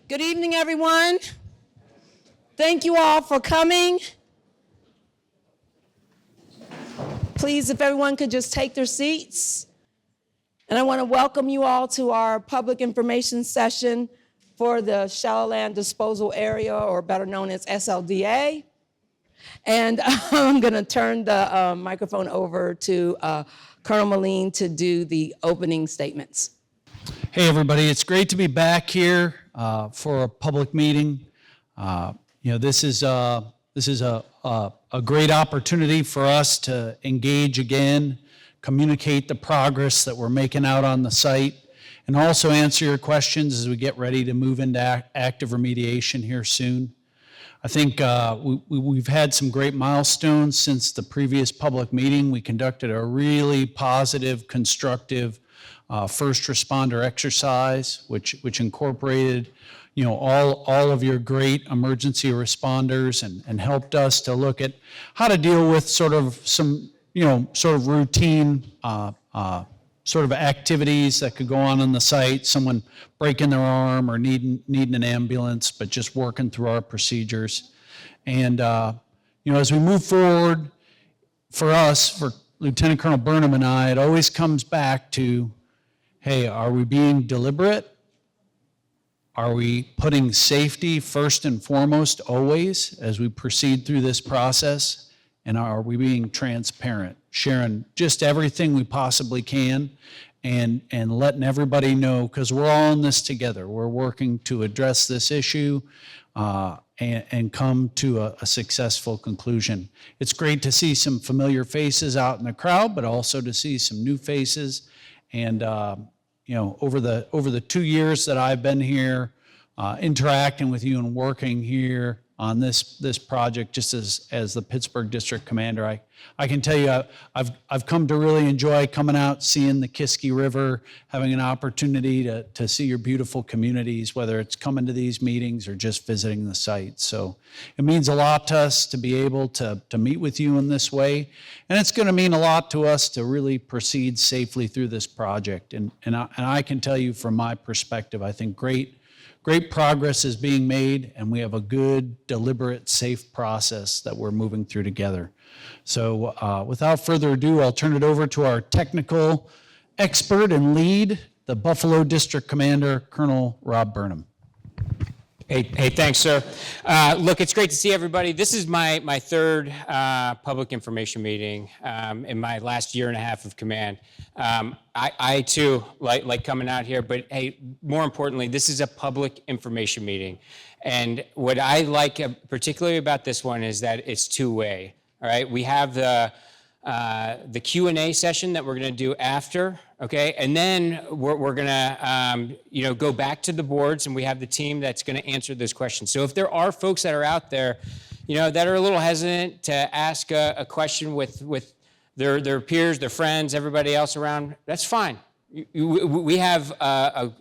Good evening, everyone. Thank you all for coming. Please, if everyone could just take their seats. And I want to welcome you all to our public information session for the Shallow Land Disposal Area, or better known as SLDA. And I'm going to turn the microphone over to Colonel Moline to do the opening statements. Hey everybody, it's great to be back here for a public meeting. This is a great opportunity for us to engage again, communicate the progress that we're making out on the site, and also answer your questions as we get ready to move into active remediation here soon. I think we've had some great milestones since the previous public meeting. We conducted a really positive, constructive first responder exercise, which incorporated, all of your great emergency responders and helped us to look at how to deal with sort of some, routine sort of activities that could go on the site, someone breaking their arm or needing an ambulance, but just working through our procedures. And, as we move forward, for us, for Lieutenant Colonel Burnham and I, it always comes back to, hey, are we being deliberate? Are we putting safety first and foremost always as we proceed through this process? And are we being transparent, sharing just everything we possibly can and letting everybody know, because we're all in this together. We're working to address this issue and come to a successful conclusion. It's great to see some familiar faces out in the crowd, but also to see some new faces. And over the 2 years that I've been here, interacting with you and working here on this project, just as the Pittsburgh District Commander, I can tell you I've come to really enjoy coming out, seeing the Kiski River, having an opportunity to see your beautiful communities, whether it's coming to these meetings or just visiting the site. So it means a lot to us to be able to meet with you in this way, and it's going to mean a lot to us to really proceed safely through this project. And I can tell you from my perspective, I think great progress is being made, and we have a good, deliberate, safe process that we're moving through together. So without further ado, I'll turn it over to our technical expert and lead, the Buffalo District Commander, Colonel Rob Burnham. Hey, thanks, sir. Look, it's great to see everybody. This is my third public information meeting in my last year and a half of command. I too like coming out here, but hey, more importantly, this is a public information meeting. And what I like particularly about this one is that it's two-way, all right? We have the Q&A session that we're gonna do after, okay? And then we're gonna go back to the boards, and we have the team that's gonna answer those questions. So if there are folks that are out there, that are a little hesitant to ask a question with their peers, their friends, everybody else around, that's fine. We have a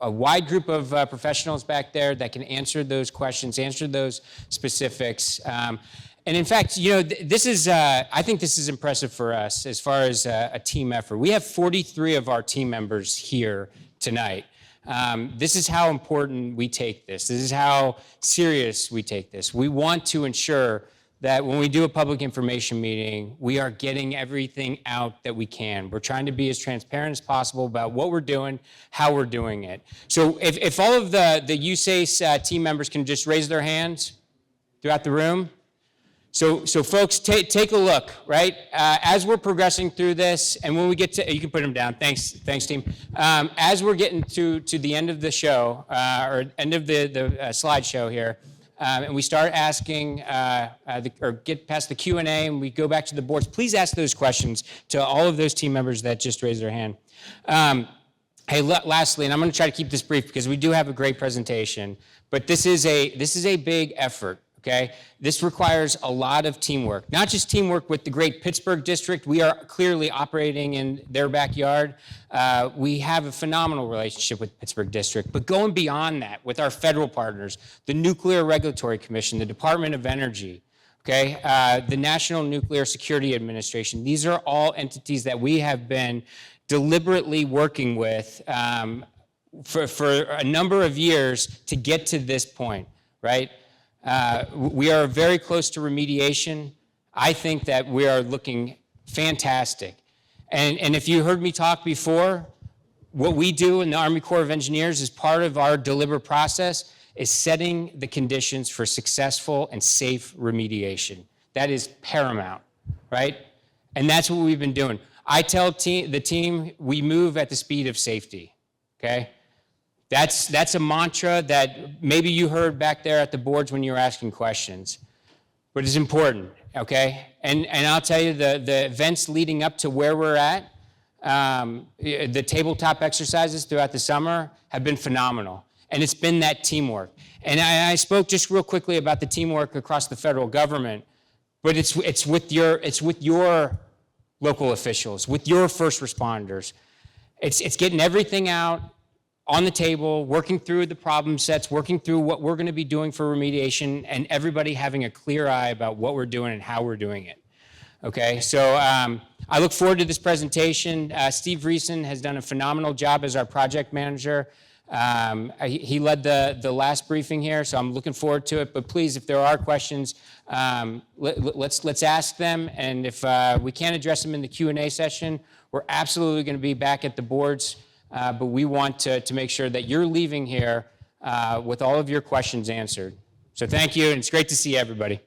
wide group of professionals back there that can answer those questions, answer those specifics. And in fact, this is, I think this is impressive for us as far as a team effort. We have 43 of our team members here tonight. This is how important we take this. This is how serious we take this. We want to ensure that when we do a public information meeting, we are getting everything out that we can. We're trying to be as transparent as possible about what we're doing, how we're doing it. So if all of the USACE team members can just raise their hands throughout the room. So folks, take a look, right? As we're progressing through this, and when we get to, you can put them down, thanks team. As we're getting to the end of the show, or end of the slideshow here, and we start asking, or get past the Q&A and we go back to the boards, please ask those questions to all of those team members that just raised their hand. Hey, lastly, and I'm gonna try to keep this brief because we do have a great presentation, but this is a big effort. Okay, this requires a lot of teamwork, not just teamwork with the great Pittsburgh district. We are clearly operating in their backyard. We have a phenomenal relationship with Pittsburgh district, but going beyond that with our federal partners, the Nuclear Regulatory Commission, the Department of Energy, okay, the National Nuclear Security Administration. These are all entities that we have been deliberately working with for a number of years to get to this point, right? We are very close to remediation. I think that we are looking fantastic. And if you heard me talk before, what we do in the Army Corps of Engineers as part of our deliberate process is setting the conditions for successful and safe remediation. That is paramount, right? And that's what we've been doing. I tell the team, we move at the speed of safety, okay? That's a mantra that maybe you heard back there at the boards when you were asking questions, but it's important, okay? And I'll tell you, the events leading up to where we're at, the tabletop exercises throughout the summer have been phenomenal. And it's been that teamwork. And I spoke just real quickly about the teamwork across the federal government, but it's with your local officials, with your first responders. It's getting everything out on the table, working through the problem sets, working through what we're going to be doing for remediation, and everybody having a clear eye about what we're doing and how we're doing it. Okay, so I look forward to this presentation. Steve Reeson has done a phenomenal job as our project manager. He led the last briefing here, so I'm looking forward to it. But please, if there are questions, let's ask them. And if we can't address them in the Q&A session, we're absolutely going to be back at the boards. But we want to make sure that you're leaving here with all of your questions answered. So thank you, and it's great to see everybody.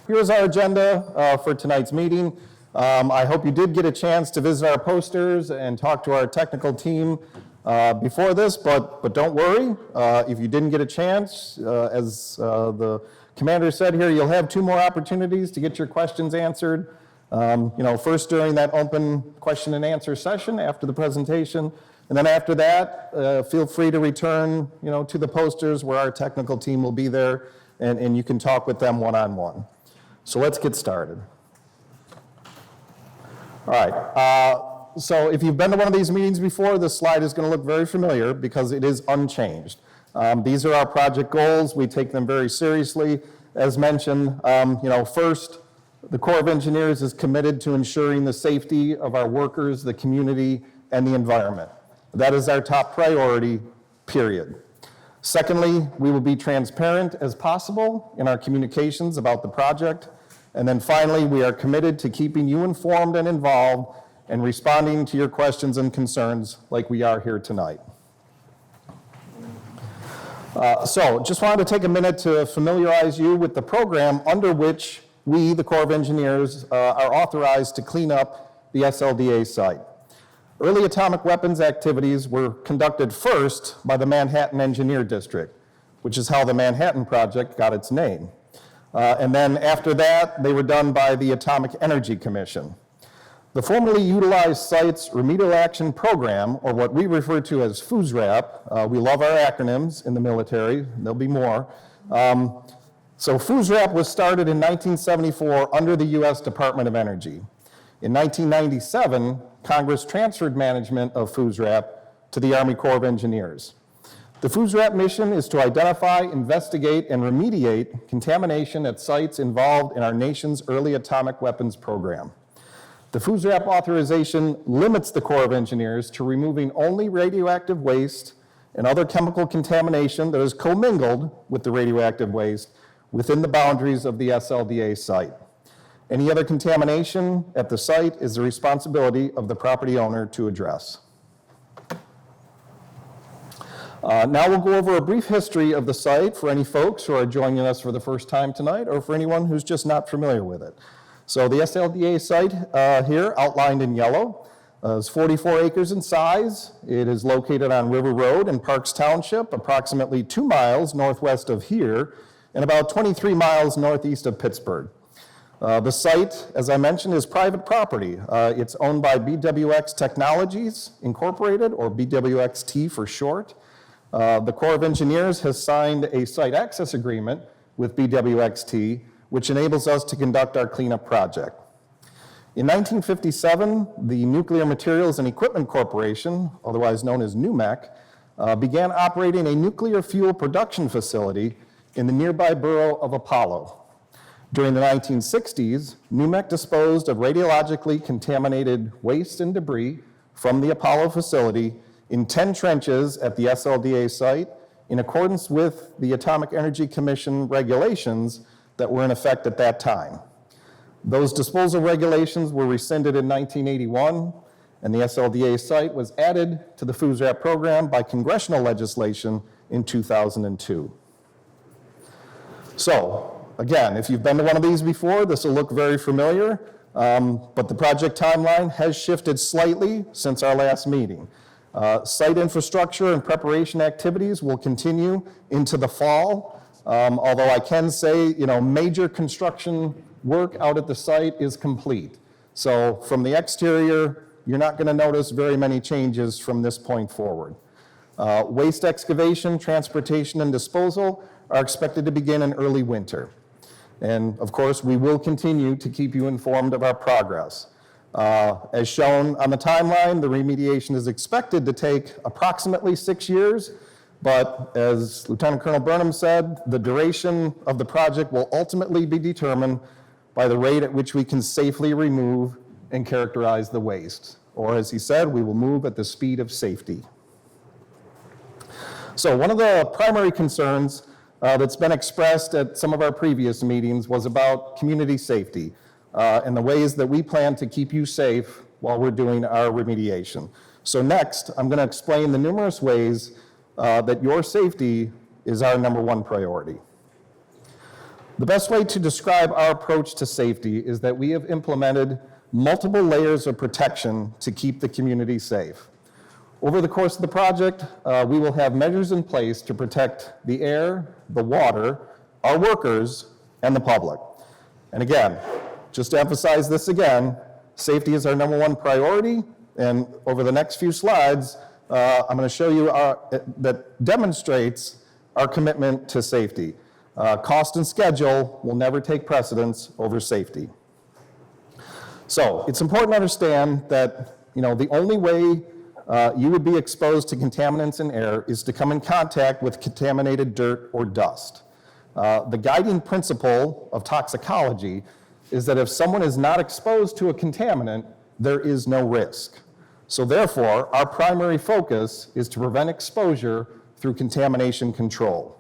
Here's our agenda for tonight's meeting. I hope you did get a chance to visit our posters and talk to our technical team before this, but don't worry. If you didn't get a chance, as the commander said here, you'll have 2 more opportunities to get your questions answered. First during that open question and answer session after the presentation, and then after that, feel free to return, to the posters where our technical team will be there, and you can talk with them one-on-one. So let's get started. All right, so if you've been to one of these meetings before, this slide is going to look very familiar because it is unchanged. These are our project goals. We take them very seriously. As mentioned, first, the Corps of Engineers is committed to ensuring the safety of our workers, the community, and the environment. That is our top priority, period. Secondly, we will be transparent as possible in our communications about the project. And then finally, we are committed to keeping you informed and involved and responding to your questions and concerns like we are here tonight. So just wanted to take a minute to familiarize you with the program under which we, the Corps of Engineers, are authorized to clean up the SLDA site. Early atomic weapons activities were conducted first by the Manhattan Engineer District, which is how the Manhattan Project got its name. And then after that, they were done by the Atomic Energy Commission. The formerly utilized site's Remedial Action Program, or what we refer to as FUSRAP, we love our acronyms in the military, there'll be more. So FUSRAP was started in 1974 under the U.S. Department of Energy. In 1997, Congress transferred management of FUSRAP to the Army Corps of Engineers. The FUSRAP mission is to identify, investigate, and remediate contamination at sites involved in our nation's early atomic weapons program. The FUSRAP authorization limits the Corps of Engineers to removing only radioactive waste and other chemical contamination that is commingled with the radioactive waste within the boundaries of the SLDA site. Any other contamination at the site is the responsibility of the property owner to address. Now we'll go over a brief history of the site for any folks who are joining us for the first time tonight or for anyone who's just not familiar with it. So the SLDA site here, outlined in yellow, is 44 acres in size. It is located on River Road in Parks Township, approximately 2 miles northwest of here, and about 23 miles northeast of Pittsburgh. The site, as I mentioned, is private property. It's owned by BWX Technologies Incorporated, or BWXT for short. The Corps of Engineers has signed a site access agreement with BWXT, which enables us to conduct our cleanup project. In 1957, the Nuclear Materials and Equipment Corporation, otherwise known as NUMEC, began operating a nuclear fuel production facility in the nearby borough of Apollo. During the 1960s, NUMEC disposed of radiologically contaminated waste and debris from the Apollo facility in 10 trenches at the SLDA site in accordance with the Atomic Energy Commission regulations that were in effect at that time. Those disposal regulations were rescinded in 1981, and the SLDA site was added to the FUSRAP program by congressional legislation in 2002. So, again, if you've been to one of these before, this will look very familiar, but the project timeline has shifted slightly since our last meeting. Site infrastructure and preparation activities will continue into the fall, although I can say, major construction work out at the site is complete. So from the exterior, you're not going to notice very many changes from this point forward. Waste excavation, transportation, and disposal are expected to begin in early winter. And of course, we will continue to keep you informed of our progress. As shown on the timeline, the remediation is expected to take approximately 6 years, but as Lieutenant Colonel Burnham said, the duration of the project will ultimately be determined by the rate at which we can safely remove and characterize the waste. Or as he said, we will move at the speed of safety. So one of the primary concerns that's been expressed at some of our previous meetings was about community safety and the ways that we plan to keep you safe while we're doing our remediation. So next, I'm going to explain the numerous ways that your safety is our #1 priority. The best way to describe our approach to safety is that we have implemented multiple layers of protection to keep the community safe. Over the course of the project, we will have measures in place to protect the air, the water, our workers, and the public. And again, just to emphasize this again, safety is our #1 priority, and over the next few slides, I'm going to show you that demonstrates our commitment to safety. Cost and schedule will never take precedence over safety. So it's important to understand that the only way you would be exposed to contaminants in air is to come in contact with contaminated dirt or dust. The guiding principle of toxicology is that if someone is not exposed to a contaminant, there is no risk. So therefore, our primary focus is to prevent exposure through contamination control.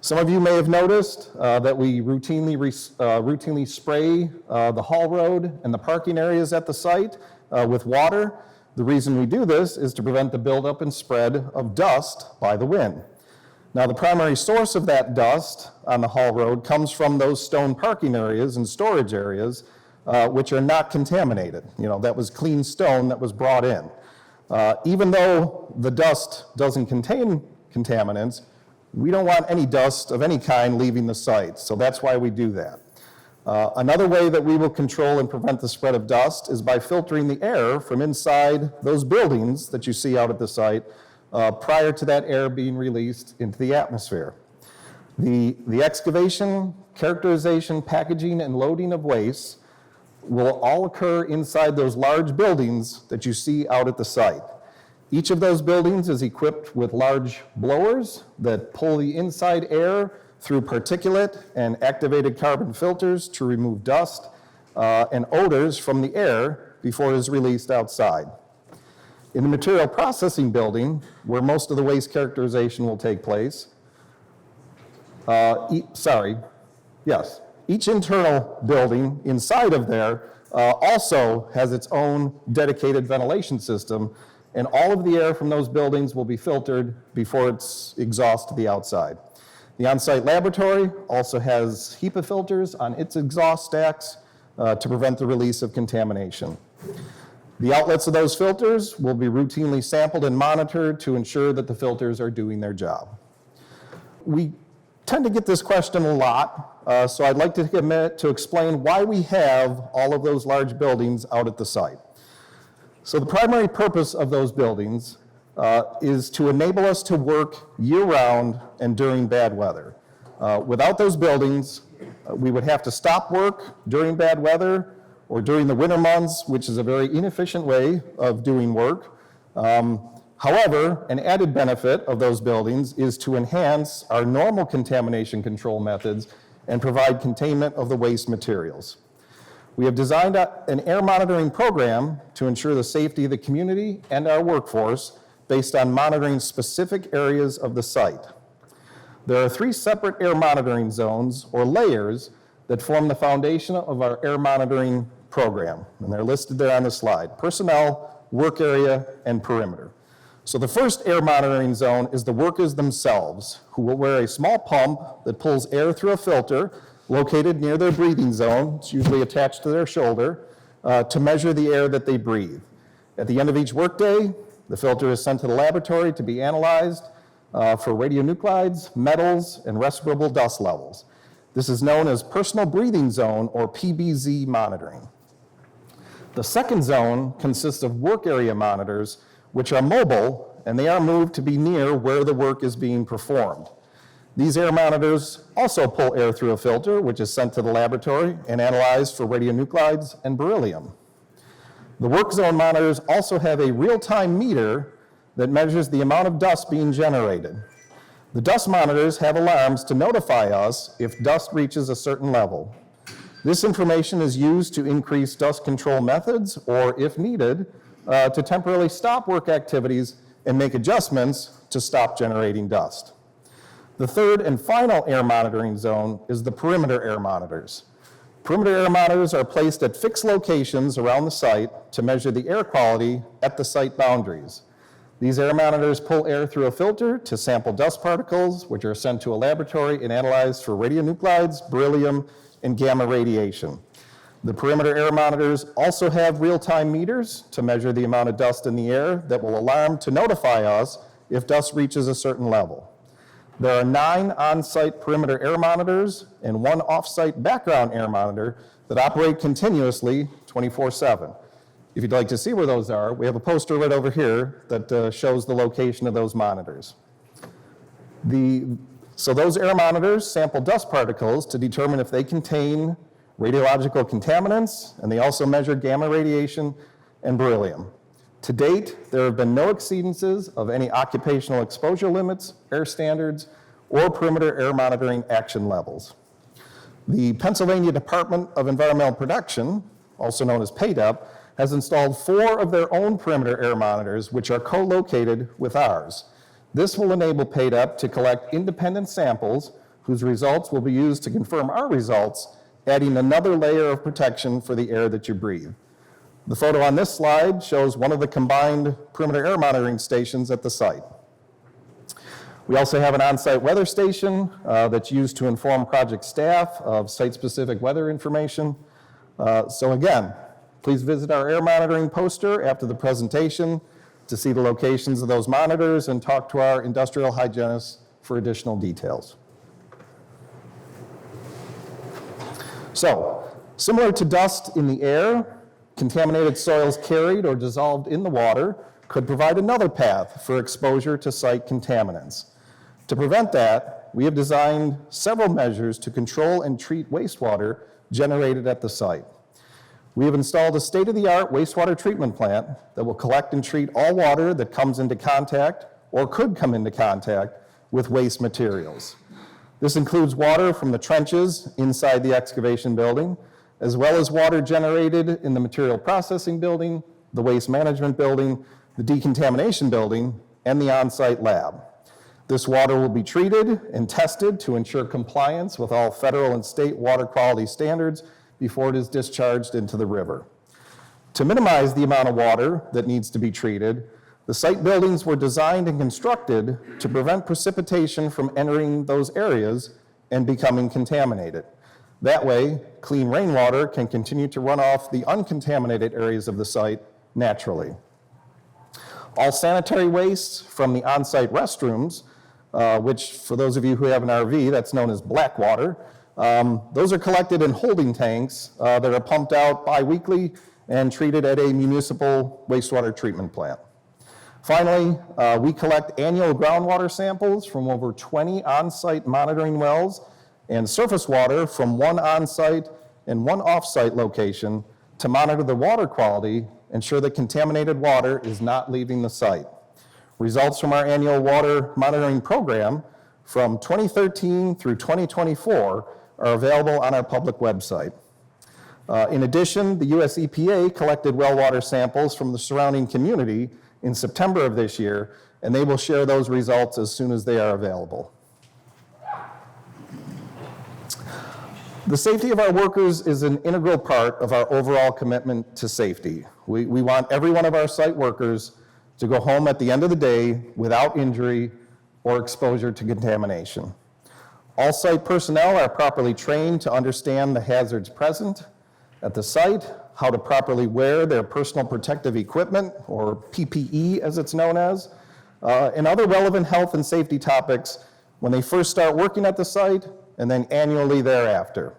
Some of you may have noticed that we routinely spray the haul road and the parking areas at the site with water. The reason we do this is to prevent the buildup and spread of dust by the wind. Now, the primary source of that dust on the haul road comes from those stone parking areas and storage areas, which are not contaminated. That was clean stone that was brought in. Even though the dust doesn't contain contaminants, we don't want any dust of any kind leaving the site, so that's why we do that. Another way that we will control and prevent the spread of dust is by filtering the air from inside those buildings that you see out at the site prior to that air being released into the atmosphere. The excavation, characterization, packaging, and loading of waste will all occur inside those large buildings that you see out at the site. Each of those buildings is equipped with large blowers that pull the inside air through particulate and activated carbon filters to remove dust and odors from the air before it is released outside. In the material processing building, where most of the waste characterization will take place, each internal building inside of there also has its own dedicated ventilation system, and all of the air from those buildings will be filtered before it's exhausted to the outside. The on-site laboratory also has HEPA filters on its exhaust stacks to prevent the release of contamination. The outlets of those filters will be routinely sampled and monitored to ensure that the filters are doing their job. We tend to get this question a lot, so I'd like to take a minute to explain why we have all of those large buildings out at the site. So the primary purpose of those buildings is to enable us to work year-round and during bad weather. Without those buildings, we would have to stop work during bad weather or during the winter months, which is a very inefficient way of doing work. However, an added benefit of those buildings is to enhance our normal contamination control methods and provide containment of the waste materials. We have designed an air monitoring program to ensure the safety of the community and our workforce based on monitoring specific areas of the site. There are 3 separate air monitoring zones, or layers, that form the foundation of our air monitoring program, and they're listed there on the slide: personnel, work area, and perimeter. So the first air monitoring zone is the workers themselves, who will wear a small pump that pulls air through a filter located near their breathing zone. It's usually attached to their shoulder, to measure the air that they breathe. At the end of each workday, the filter is sent to the laboratory to be analyzed for radionuclides, metals, and respirable dust levels. This is known as personal breathing zone, or PBZ monitoring. The second zone consists of work area monitors, which are mobile, and they are moved to be near where the work is being performed. These air monitors also pull air through a filter, which is sent to the laboratory and analyzed for radionuclides and beryllium. The work zone monitors also have a real-time meter that measures the amount of dust being generated. The dust monitors have alarms to notify us if dust reaches a certain level. This information is used to increase dust control methods, or if needed, to temporarily stop work activities and make adjustments to stop generating dust. The third and final air monitoring zone is the perimeter air monitors. Perimeter air monitors are placed at fixed locations around the site to measure the air quality at the site boundaries. These air monitors pull air through a filter to sample dust particles, which are sent to a laboratory and analyzed for radionuclides, beryllium, and gamma radiation. The perimeter air monitors also have real-time meters to measure the amount of dust in the air that will alarm to notify us if dust reaches a certain level. There are 9 on-site perimeter air monitors and 1 off-site background air monitor that operate continuously 24/7. If you'd like to see where those are, we have a poster right over here that shows the location of those monitors. So those air monitors sample dust particles to determine if they contain radiological contaminants, and they also measure gamma radiation and beryllium. To date, there have been no exceedances of any occupational exposure limits, air standards, or perimeter air monitoring action levels. The Pennsylvania Department of Environmental Protection, also known as PADEP, has installed 4 of their own perimeter air monitors, which are co-located with ours. This will enable PADEP to collect independent samples whose results will be used to confirm our results, adding another layer of protection for the air that you breathe. The photo on this slide shows one of the combined perimeter air monitoring stations at the site. We also have an on-site weather station that's used to inform project staff of site-specific weather information. So again, please visit our air monitoring poster after the presentation to see the locations of those monitors and talk to our industrial hygienists for additional details. So, similar to dust in the air, contaminated soils carried or dissolved in the water could provide another path for exposure to site contaminants. To prevent that, we have designed several measures to control and treat wastewater generated at the site. We have installed a state-of-the-art wastewater treatment plant that will collect and treat all water that comes into contact or could come into contact with waste materials. This includes water from the trenches inside the excavation building, as well as water generated in the material processing building, the waste management building, the decontamination building, and the on-site lab. This water will be treated and tested to ensure compliance with all federal and state water quality standards before it is discharged into the river. To minimize the amount of water that needs to be treated, the site buildings were designed and constructed to prevent precipitation from entering those areas and becoming contaminated. That way, clean rainwater can continue to run off the uncontaminated areas of the site naturally. All sanitary waste from the on-site restrooms, which for those of you who have an RV, that's known as black water, those are collected in holding tanks that are pumped out bi-weekly and treated at a municipal wastewater treatment plant. Finally, we collect annual groundwater samples from over 20 on-site monitoring wells and surface water from 1 on-site and 1 off-site location to monitor the water quality, ensure that contaminated water is not leaving the site. Results from our annual water monitoring program from 2013 through 2024 are available on our public website. In addition, the US EPA collected well water samples from the surrounding community in September of this year, and they will share those results as soon as they are available. The safety of our workers is an integral part of our overall commitment to safety. We want every one of our site workers to go home at the end of the day without injury or exposure to contamination. All site personnel are properly trained to understand the hazards present at the site, how to properly wear their personal protective equipment, or PPE as it's known as, and other relevant health and safety topics when they first start working at the site and then annually thereafter.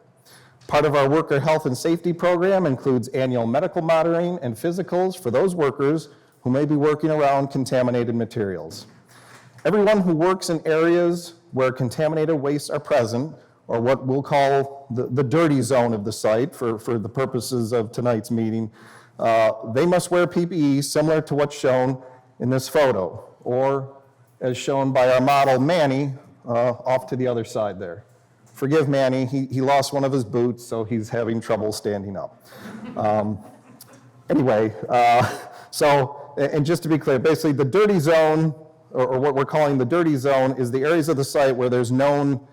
Part of our worker health and safety program includes annual medical monitoring and physicals for those workers who may be working around contaminated materials. Everyone who works in areas where contaminated wastes are present, or what we'll call the dirty zone of the site for the purposes of tonight's meeting, they must wear PPE similar to what's shown in this photo, or as shown by our model, Manny, off to the other side there. Forgive Manny, he lost one of his boots, so he's having trouble standing up. Anyway, and just to be clear, basically the dirty zone, or what we're calling the dirty zone, is the areas of the site where there's known,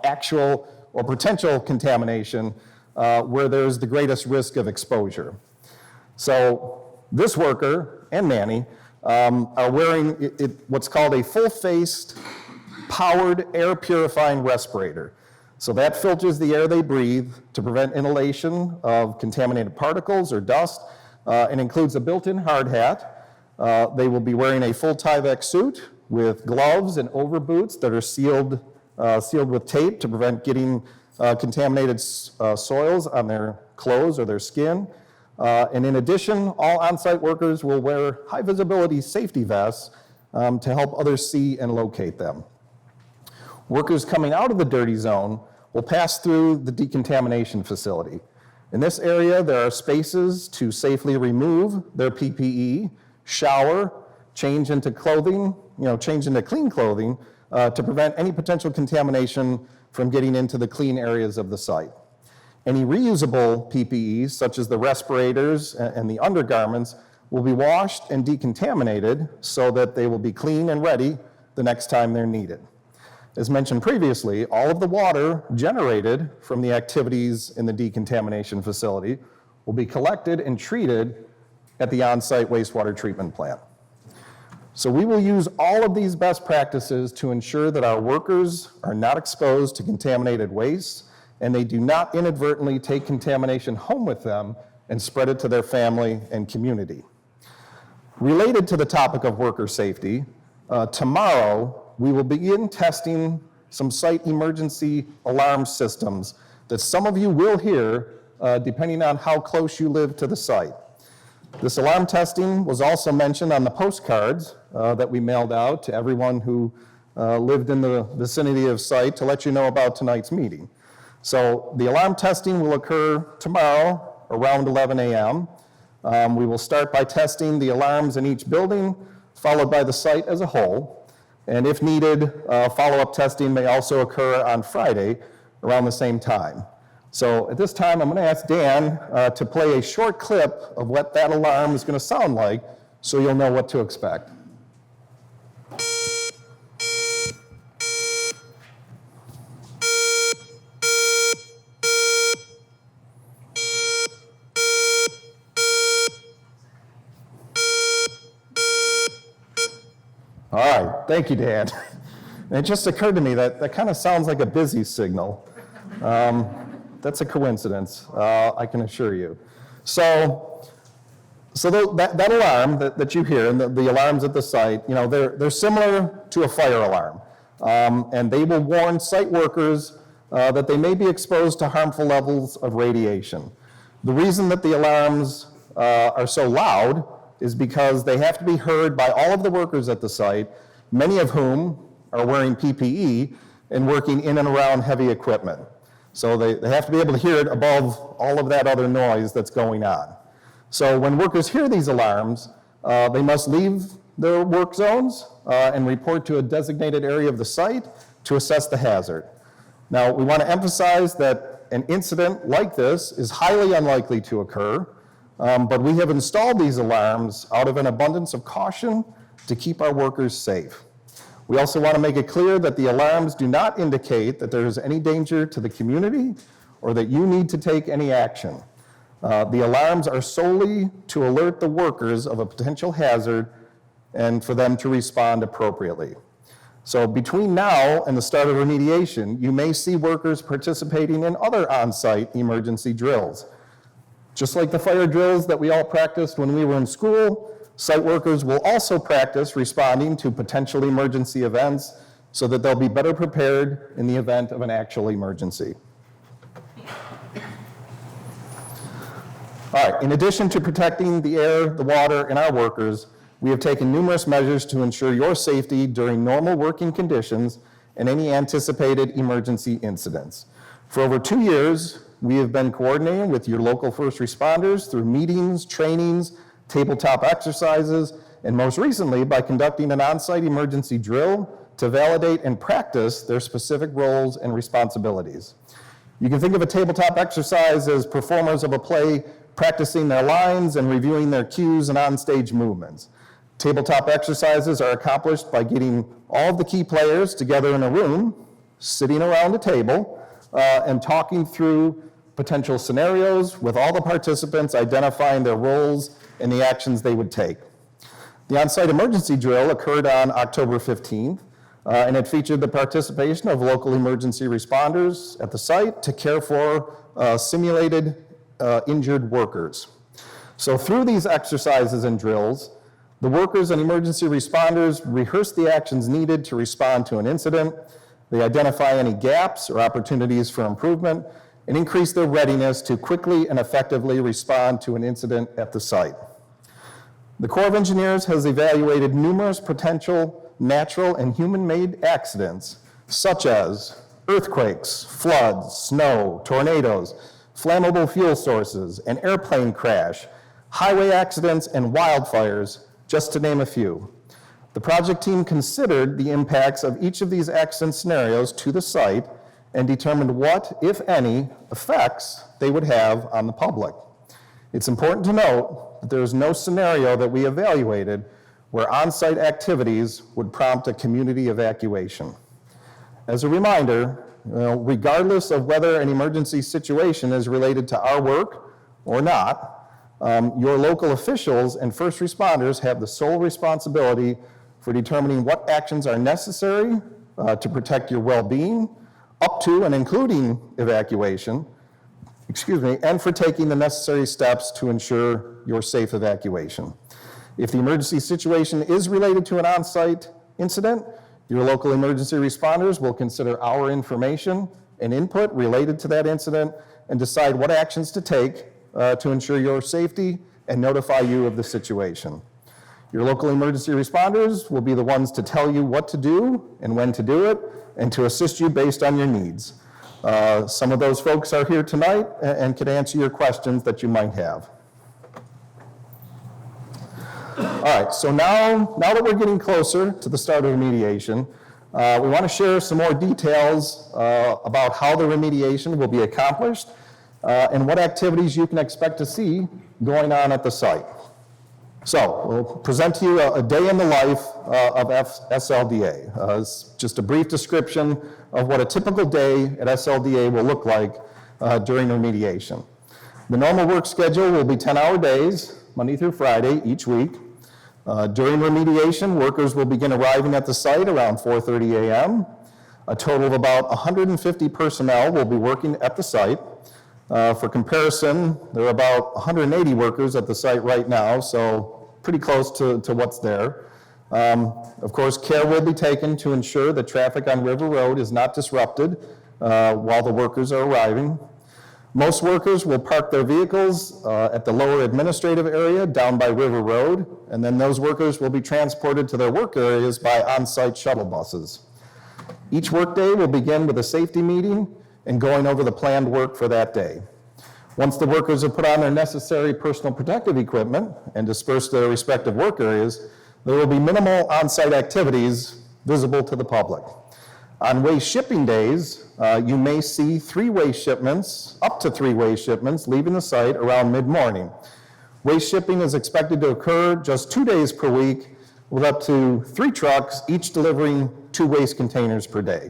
actual or potential contamination, where there's the greatest risk of exposure. So this worker and Manny are wearing what's called a full-faced powered air purifying respirator. So that filters the air they breathe to prevent inhalation of contaminated particles or dust, and includes a built-in hard hat. They will be wearing a full Tyvek suit with gloves and overboots that are sealed with tape to prevent getting contaminated soils on their clothes or their skin. And in addition, all on-site workers will wear high-visibility safety vests to help others see and locate them. Workers coming out of the dirty zone will pass through the decontamination facility. In this area, there are spaces to safely remove their PPE, shower, change into clothing, change into clean clothing to prevent any potential contamination from getting into the clean areas of the site. Any reusable PPEs, such as the respirators and the undergarments, will be washed and decontaminated so that they will be clean and ready the next time they're needed. As mentioned previously, all of the water generated from the activities in the decontamination facility will be collected and treated at the on-site wastewater treatment plant. So we will use all of these best practices to ensure that our workers are not exposed to contaminated waste and they do not inadvertently take contamination home with them and spread it to their family and community. Related to the topic of worker safety, tomorrow we will begin testing some site emergency alarm systems that some of you will hear depending on how close you live to the site. This alarm testing was also mentioned on the postcards that we mailed out to everyone who lived in the vicinity of site to let you know about tonight's meeting. So the alarm testing will occur tomorrow around 11 a.m. We will start by testing the alarms in each building, followed by the site as a whole. And if needed, follow-up testing may also occur on Friday around the same time. So at this time, I'm going to ask Dan to play a short clip of what that alarm is going to sound like so you'll know what to expect. All right, thank you, Dan. And it just occurred to me that kind of sounds like a busy signal. That's a coincidence, I can assure you. So that alarm that you hear, and the alarms at the site, they're similar to a fire alarm. And they will warn site workers that they may be exposed to harmful levels of radiation. The reason that the alarms are so loud is because they have to be heard by all of the workers at the site, many of whom are wearing PPE and working in and around heavy equipment. So they have to be able to hear it above all of that other noise that's going on. So when workers hear these alarms, they must leave their work zones and report to a designated area of the site to assess the hazard. Now, we want to emphasize that an incident like this is highly unlikely to occur, but we have installed these alarms out of an abundance of caution to keep our workers safe. We also want to make it clear that the alarms do not indicate that there is any danger to the community or that you need to take any action. The alarms are solely to alert the workers of a potential hazard and for them to respond appropriately. So between now and the start of remediation, you may see workers participating in other on-site emergency drills. Just like the fire drills that we all practiced when we were in school, site workers will also practice responding to potential emergency events so that they'll be better prepared in the event of an actual emergency. All right, in addition to protecting the air, the water, and our workers, we have taken numerous measures to ensure your safety during normal working conditions and any anticipated emergency incidents. For over 2 years, we have been coordinating with your local first responders through meetings, trainings, tabletop exercises, and most recently by conducting an on-site emergency drill to validate and practice their specific roles and responsibilities. You can think of a tabletop exercise as performers of a play practicing their lines and reviewing their cues and on-stage movements. Tabletop exercises are accomplished by getting all of the key players together in a room, sitting around a table, and talking through potential scenarios with all the participants identifying their roles and the actions they would take. The on-site emergency drill occurred on October 15th, and it featured the participation of local emergency responders at the site to care for simulated injured workers. So through these exercises and drills, the workers and emergency responders rehearse the actions needed to respond to an incident. They identify any gaps or opportunities for improvement and increase their readiness to quickly and effectively respond to an incident at the site. The Corps of Engineers has evaluated numerous potential natural and human-made accidents, such as earthquakes, floods, snow, tornadoes, flammable fuel sources, an airplane crash, highway accidents, and wildfires, just to name a few. The project team considered the impacts of each of these accident scenarios to the site and determined what, if any, effects they would have on the public. It's important to note that there is no scenario that we evaluated where on-site activities would prompt a community evacuation. As a reminder, regardless of whether an emergency situation is related to our work or not, your local officials and first responders have the sole responsibility for determining what actions are necessary to protect your well-being, up to and including evacuation, and for taking the necessary steps to ensure your safe evacuation. If the emergency situation is related to an on-site incident, your local emergency responders will consider our information and input related to that incident and decide what actions to take to ensure your safety and notify you of the situation. Your local emergency responders will be the ones to tell you what to do and when to do it and to assist you based on your needs. Some of those folks are here tonight and can answer your questions that you might have. All right, so now that we're getting closer to the start of remediation, we want to share some more details about how the remediation will be accomplished and what activities you can expect to see going on at the site. So we'll present to you a day in the life of SLDA. It's just a brief description of what a typical day at SLDA will look like during remediation. The normal work schedule will be 10-hour days, Monday through Friday, each week. During remediation, workers will begin arriving at the site around 4:30 a.m. A total of about 150 personnel will be working at the site. For comparison, there are about 180 workers at the site right now, so pretty close to what's there. Of course, care will be taken to ensure that traffic on River Road is not disrupted while the workers are arriving. Most workers will park their vehicles at the lower administrative area down by River Road, and then those workers will be transported to their work areas by on-site shuttle buses. Each workday will begin with a safety meeting and going over the planned work for that day. Once the workers have put on their necessary personal protective equipment and dispersed to their respective work areas, there will be minimal on-site activities visible to the public. On waste shipping days, you may see up to three waste shipments leaving the site around mid-morning. Waste shipping is expected to occur just 2 days per week, with up to 3 trucks, each delivering 2 waste containers per day.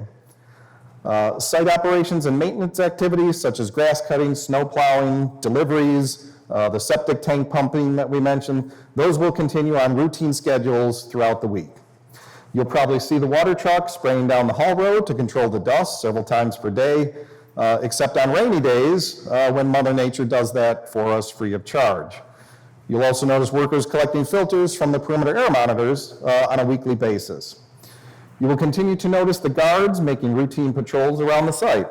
Site operations and maintenance activities such as grass cutting, snow plowing, deliveries, the septic tank pumping that we mentioned, those will continue on routine schedules throughout the week. You'll probably see the water truck spraying down the haul road to control the dust several times per day, except on rainy days when Mother Nature does that for us free of charge. You'll also notice workers collecting filters from the perimeter air monitors on a weekly basis. You will continue to notice the guards making routine patrols around the site.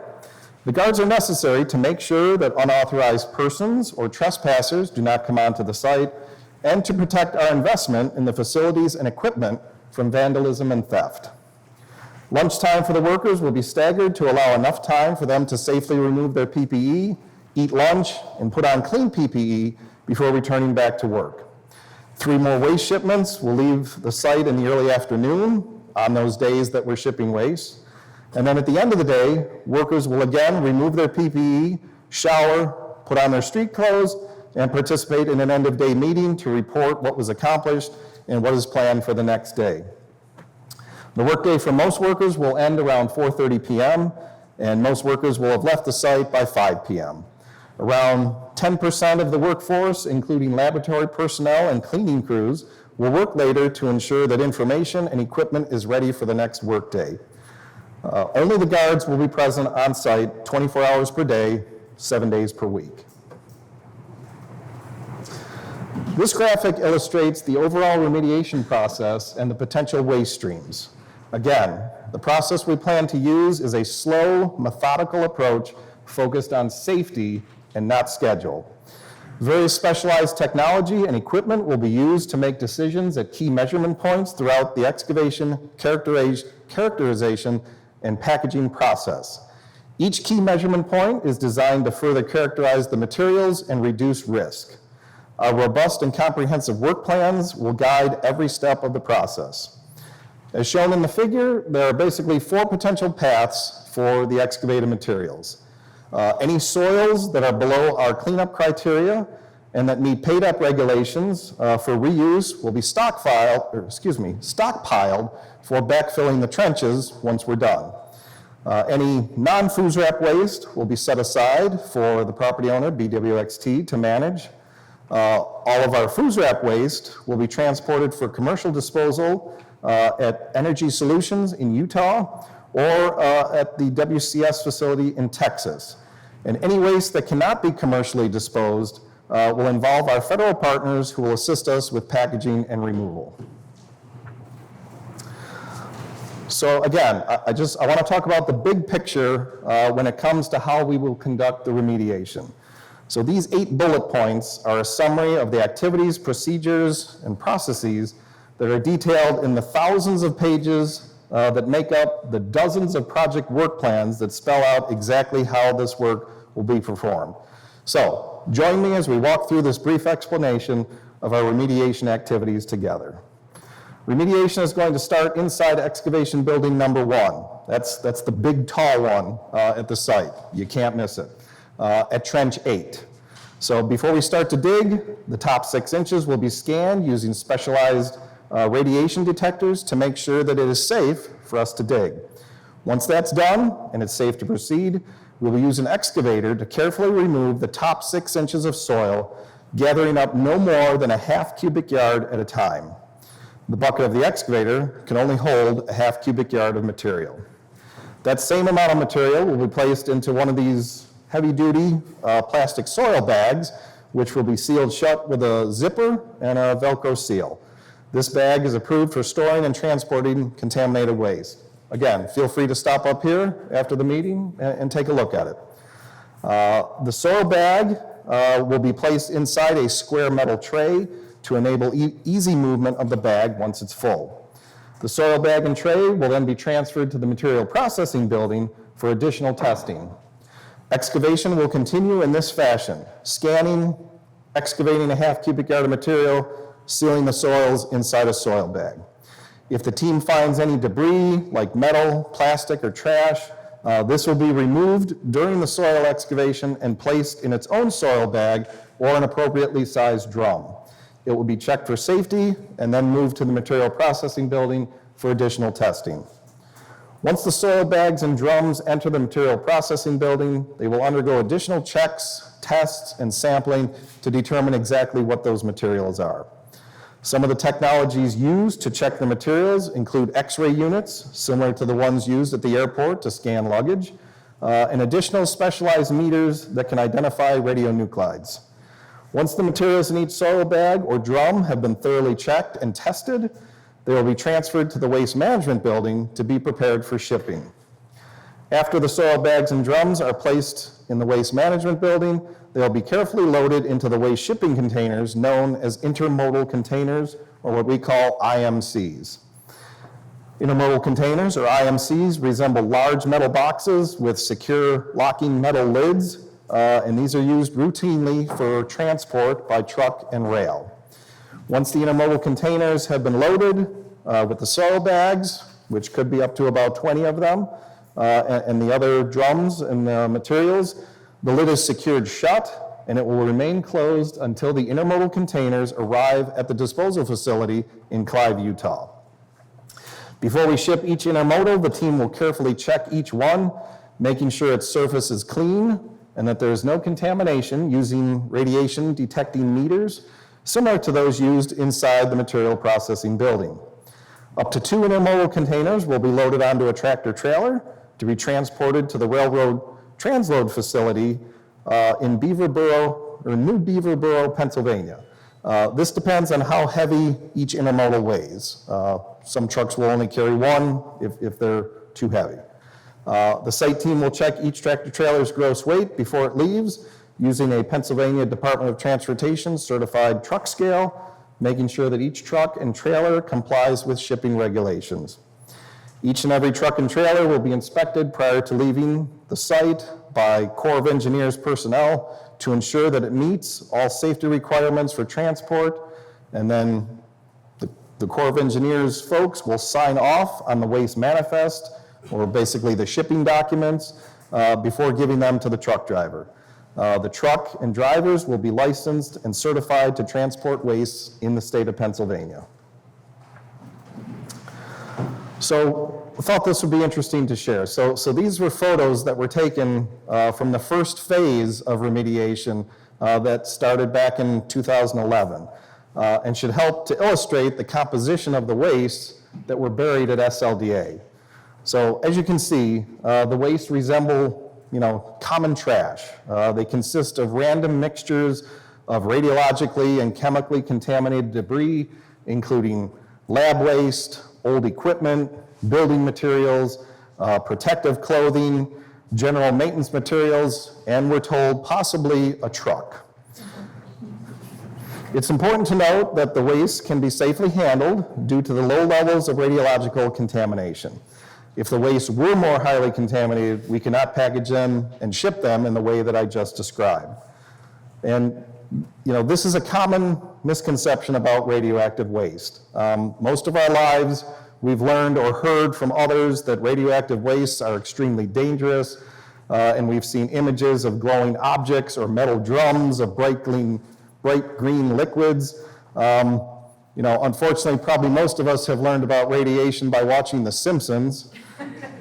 The guards are necessary to make sure that unauthorized persons or trespassers do not come onto the site and to protect our investment in the facilities and equipment from vandalism and theft. Lunchtime for the workers will be staggered to allow enough time for them to safely remove their PPE, eat lunch, and put on clean PPE before returning back to work. 3 more waste shipments will leave the site in the early afternoon on those days that we're shipping waste. And then at the end of the day, workers will again remove their PPE, shower, put on their street clothes, and participate in an end-of-day meeting to report what was accomplished and what is planned for the next day. The workday for most workers will end around 4:30 p.m., and most workers will have left the site by 5 p.m. Around 10% of the workforce, including laboratory personnel and cleaning crews, will work later to ensure that information and equipment is ready for the next workday. Only the guards will be present on site 24 hours per day, 7 days per week. This graphic illustrates the overall remediation process and the potential waste streams. Again, the process we plan to use is a slow, methodical approach focused on safety and not schedule. Very specialized technology and equipment will be used to make decisions at key measurement points throughout the excavation, characterization, and packaging process. Each key measurement point is designed to further characterize the materials and reduce risk. Our robust and comprehensive work plans will guide every step of the process. As shown in the figure, there are basically 4 potential paths for the excavated materials. Any soils that are below our cleanup criteria and that meet paid-up regulations for reuse will be stockpiled for backfilling the trenches once we're done. Any non-FOOSRAP waste will be set aside for the property owner, BWXT, to manage. All of our FOOSRAP waste will be transported for commercial disposal at Energy Solutions in Utah or at the WCS facility in Texas. And any waste that cannot be commercially disposed will involve our federal partners who will assist us with packaging and removal. So again, I want to talk about the big picture when it comes to how we will conduct the remediation. So these 8 bullet points are a summary of the activities, procedures, and processes that are detailed in the thousands of pages that make up the dozens of project work plans that spell out exactly how this work will be performed. So join me as we walk through this brief explanation of our remediation activities together. Remediation is going to start inside excavation building number 1. That's the big tall one at the site. You can't miss it. At trench 8. So before we start to dig, the top 6 inches will be scanned using specialized radiation detectors to make sure that it is safe for us to dig. Once that's done and it's safe to proceed, we will use an excavator to carefully remove the top 6 inches of soil, gathering up no more than a half cubic yard at a time. The bucket of the excavator can only hold a half cubic yard of material. That same amount of material will be placed into one of these heavy-duty plastic soil bags, which will be sealed shut with a zipper and a Velcro seal. This bag is approved for storing and transporting contaminated waste. Again, feel free to stop up here after the meeting and take a look at it. The soil bag will be placed inside a square metal tray to enable easy movement of the bag once it's full. The soil bag and tray will then be transferred to the material processing building for additional testing. Excavation will continue in this fashion: scanning, excavating a half cubic yard of material, sealing the soils inside a soil bag. If the team finds any debris like metal, plastic, or trash, this will be removed during the soil excavation and placed in its own soil bag or an appropriately sized drum. It will be checked for safety and then moved to the material processing building for additional testing. Once the soil bags and drums enter the material processing building, they will undergo additional checks, tests, and sampling to determine exactly what those materials are. Some of the technologies used to check the materials include X-ray units, similar to the ones used at the airport to scan luggage, and additional specialized meters that can identify radionuclides. Once the materials in each soil bag or drum have been thoroughly checked and tested, they will be transferred to the waste management building to be prepared for shipping. After the soil bags and drums are placed in the waste management building, they will be carefully loaded into the waste shipping containers known as intermodal containers, or what we call IMCs. Intermodal containers, or IMCs, resemble large metal boxes with secure locking metal lids, and these are used routinely for transport by truck and rail. Once the intermodal containers have been loaded with the soil bags, which could be up to about 20 of them, and the other drums and materials, the lid is secured shut and it will remain closed until the intermodal containers arrive at the disposal facility in Clive, Utah. Before we ship each intermodal, the team will carefully check each one, making sure its surface is clean and that there is no contamination, using radiation detecting meters similar to those used inside the material processing building. Up to 2 intermodal containers will be loaded onto a tractor trailer to be transported to the railroad transload facility in New Beaverboro, Pennsylvania. This depends on how heavy each intermodal weighs. Some trucks will only carry one if they're too heavy. The site team will check each tractor trailer's gross weight before it leaves using a Pennsylvania Department of Transportation certified truck scale, making sure that each truck and trailer complies with shipping regulations. Each and every truck and trailer will be inspected prior to leaving the site by Corps of Engineers personnel to ensure that it meets all safety requirements for transport, and then the Corps of Engineers folks will sign off on the waste manifest, or basically the shipping documents, before giving them to the truck driver. The truck and drivers will be licensed and certified to transport waste in the state of Pennsylvania. So I thought this would be interesting to share. So these were photos that were taken from the first phase of remediation that started back in 2011 and should help to illustrate the composition of the waste that were buried at SLDA. So as you can see, the waste resemble common trash. They consist of random mixtures of radiologically and chemically contaminated debris, including lab waste, old equipment, building materials, protective clothing, general maintenance materials, and we're told possibly a truck. It's important to note that the waste can be safely handled due to the low levels of radiological contamination. If the waste were more highly contaminated, we cannot package them and ship them in the way that I just described. And this is a common misconception about radioactive waste. Most of our lives, we've learned or heard from others that radioactive wastes are extremely dangerous, and we've seen images of glowing objects or metal drums of bright green liquids. Unfortunately, probably most of us have learned about radiation by watching The Simpsons.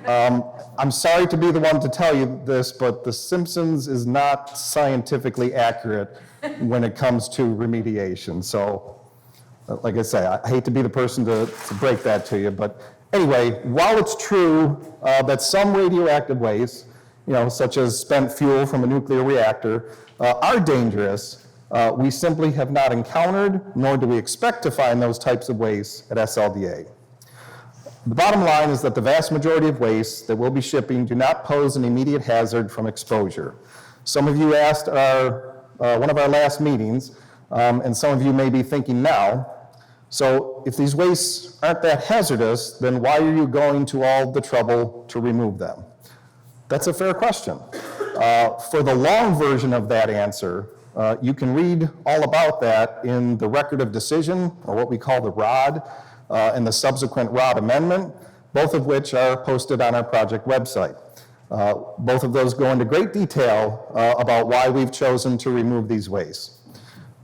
I'm sorry to be the one to tell you this, but The Simpsons is not scientifically accurate when it comes to remediation. So, like I say, I hate to be the person to break that to you, but anyway, while it's true that some radioactive waste, such as spent fuel from a nuclear reactor, are dangerous, we simply have not encountered, nor do we expect to find those types of wastes at SLDA. The bottom line is that the vast majority of wastes that we'll be shipping do not pose an immediate hazard from exposure. Some of you asked one of our last meetings, and some of you may be thinking now, so if these wastes aren't that hazardous, then why are you going to all the trouble to remove them? That's a fair question. For the long version of that answer, you can read all about that in the Record of Decision, or what we call the ROD, and the subsequent ROD amendment, both of which are posted on our project website. Both of those go into great detail about why we've chosen to remove these wastes.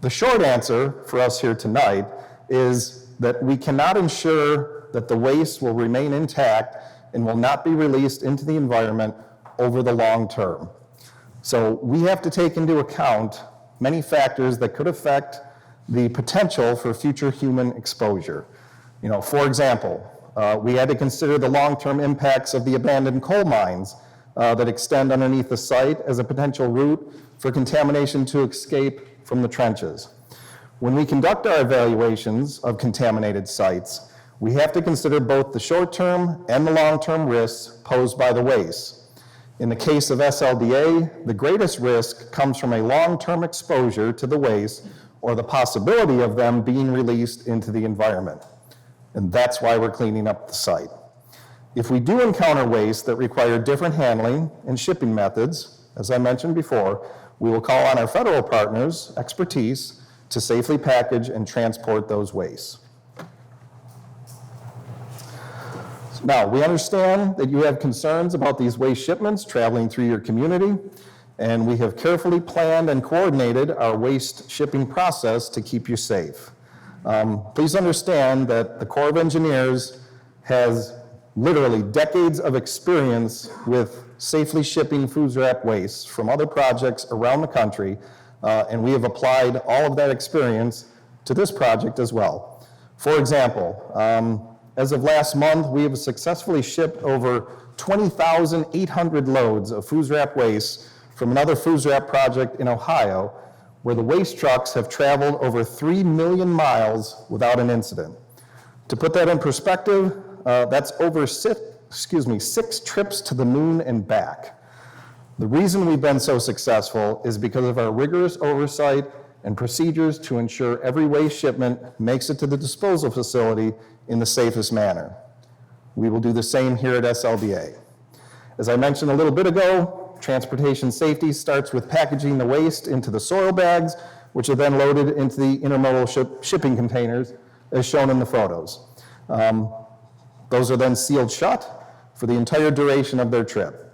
The short answer for us here tonight is that we cannot ensure that the waste will remain intact and will not be released into the environment over the long term. So we have to take into account many factors that could affect the potential for future human exposure. For example, we had to consider the long-term impacts of the abandoned coal mines that extend underneath the site as a potential route for contamination to escape from the trenches. When we conduct our evaluations of contaminated sites, we have to consider both the short-term and the long-term risks posed by the waste. In the case of SLDA, the greatest risk comes from a long-term exposure to the waste or the possibility of them being released into the environment. And that's why we're cleaning up the site. If we do encounter waste that require different handling and shipping methods, as I mentioned before, we will call on our federal partners' expertise to safely package and transport those wastes. Now, we understand that you have concerns about these waste shipments traveling through your community, and we have carefully planned and coordinated our waste shipping process to keep you safe. Please understand that the Corps of Engineers has literally decades of experience with safely shipping food scrap waste from other projects around the country, and we have applied all of that experience to this project as well. For example, as of last month, we have successfully shipped over 20,800 loads of food scrap waste from another food scrap project in Ohio, where the waste trucks have traveled over 3 million miles without an incident. To put that in perspective, that's over 6 trips to the moon and back. The reason we've been so successful is because of our rigorous oversight and procedures to ensure every waste shipment makes it to the disposal facility in the safest manner. We will do the same here at SLDA. As I mentioned a little bit ago, transportation safety starts with packaging the waste into the soil bags, which are then loaded into the intermodal shipping containers, as shown in the photos. Those are then sealed shut for the entire duration of their trip.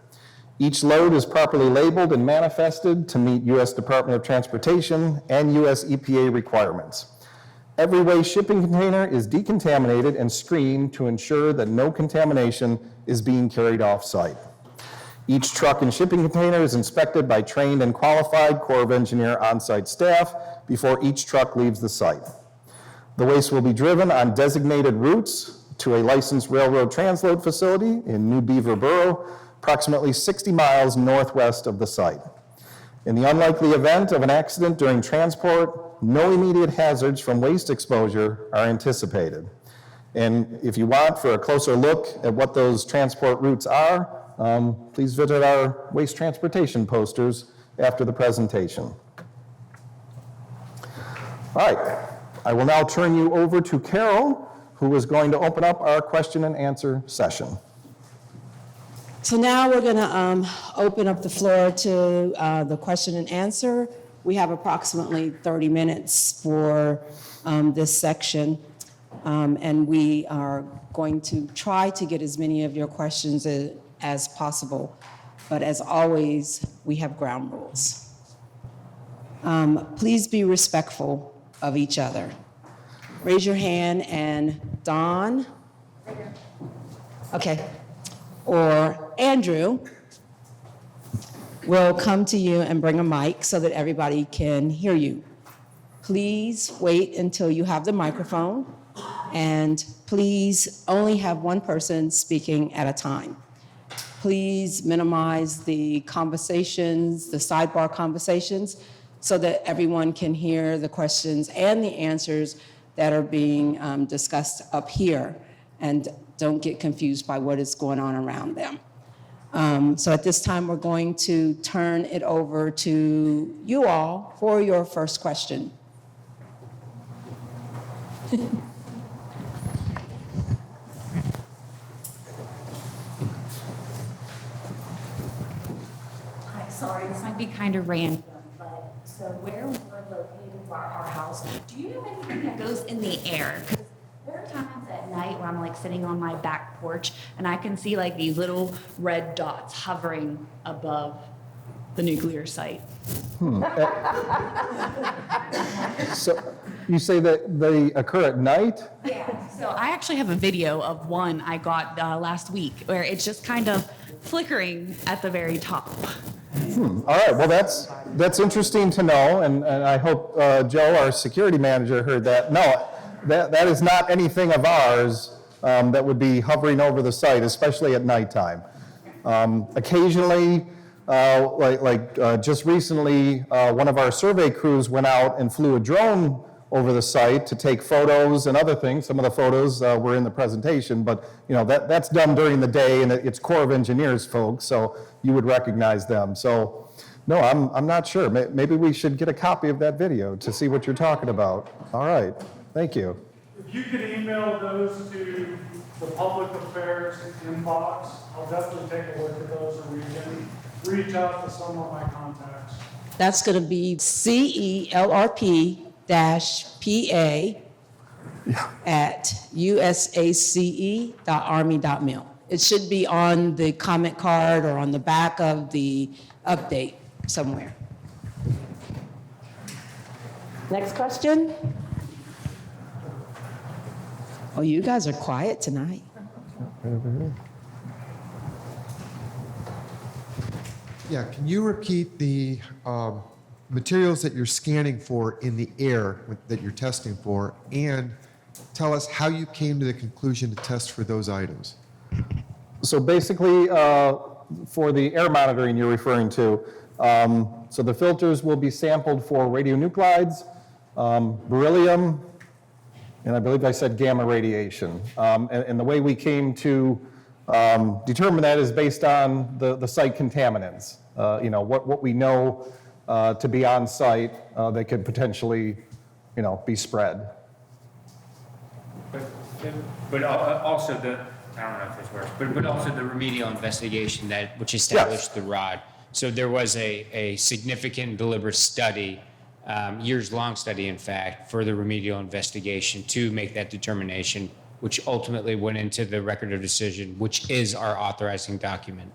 Each load is properly labeled and manifested to meet U.S. Department of Transportation and U.S. EPA requirements. Every waste shipping container is decontaminated and screened to ensure that no contamination is being carried off-site. Each truck and shipping container is inspected by trained and qualified Corps of Engineer on-site staff before each truck leaves the site. The waste will be driven on designated routes to a licensed railroad transload facility in New Beaver Borough, approximately 60 miles northwest of the site. In the unlikely event of an accident during transport, no immediate hazards from waste exposure are anticipated. And if you want for a closer look at what those transport routes are, please visit our waste transportation posters after the presentation. All right, I will now turn you over to Carol, who is going to open up our question and answer session. So now we're going to open up the floor to the question and answer. We have approximately 30 minutes for this section, and we are going to try to get as many of your questions as possible. But as always, we have ground rules. Please be respectful of each other. Raise your hand, and Don, okay, or Andrew will come to you and bring a mic so that everybody can hear you. Please wait until you have the microphone, and please only have one person speaking at a time. Please minimize the conversations, the sidebar conversations, so that everyone can hear the questions and the answers that are being discussed up here, and don't get confused by what is going on around them. So at this time, we're going to turn it over to you all for your first question. Hi, sorry, this might be kind of random, but so where we're located for our house, do you know anything that goes in the air? Because there are times that night where I'm like sitting on my back porch and I can see like these little red dots hovering above the nuclear site. So you say that they occur at night? Yeah. So I actually have a video of one I got last week where it's just kind of flickering at the very top. All right, well, that's interesting to know, and I hope Joe, our security manager, heard that. No, that is not anything of ours that would be hovering over the site, especially at nighttime. Occasionally, just recently, one of our survey crews went out and flew a drone over the site to take photos and other things. Some of the photos were in the presentation, but that's done during the day, and it's Corps of Engineers folks, so you would recognize them. So, no, I'm not sure. Maybe we should get a copy of that video to see what you're talking about. All right, thank you. If you could email those to the public affairs inbox, I'll definitely take a look at those and we can reach out to some of my contacts. That's going to be CELRP-PA at usace.army.mil. It should be on the comment card or on the back of the update somewhere. Next question? Oh, you guys are quiet tonight. Yeah, can you repeat the materials that you're scanning for in the air that you're testing for, and tell us how you came to the conclusion to test for those items? So basically, for the air monitoring you're referring to, so the filters will be sampled for radionuclides, beryllium, and I believe I said gamma radiation. And the way we came to determine that is based on the site contaminants. What we know to be on site that could potentially, be spread. But also I don't know if this works, but also the remedial investigation which established the ROD. So there was a significant deliberate study, years-long study, in fact, for the remedial investigation to make that determination, which ultimately went into the record of decision, which is our authorizing document.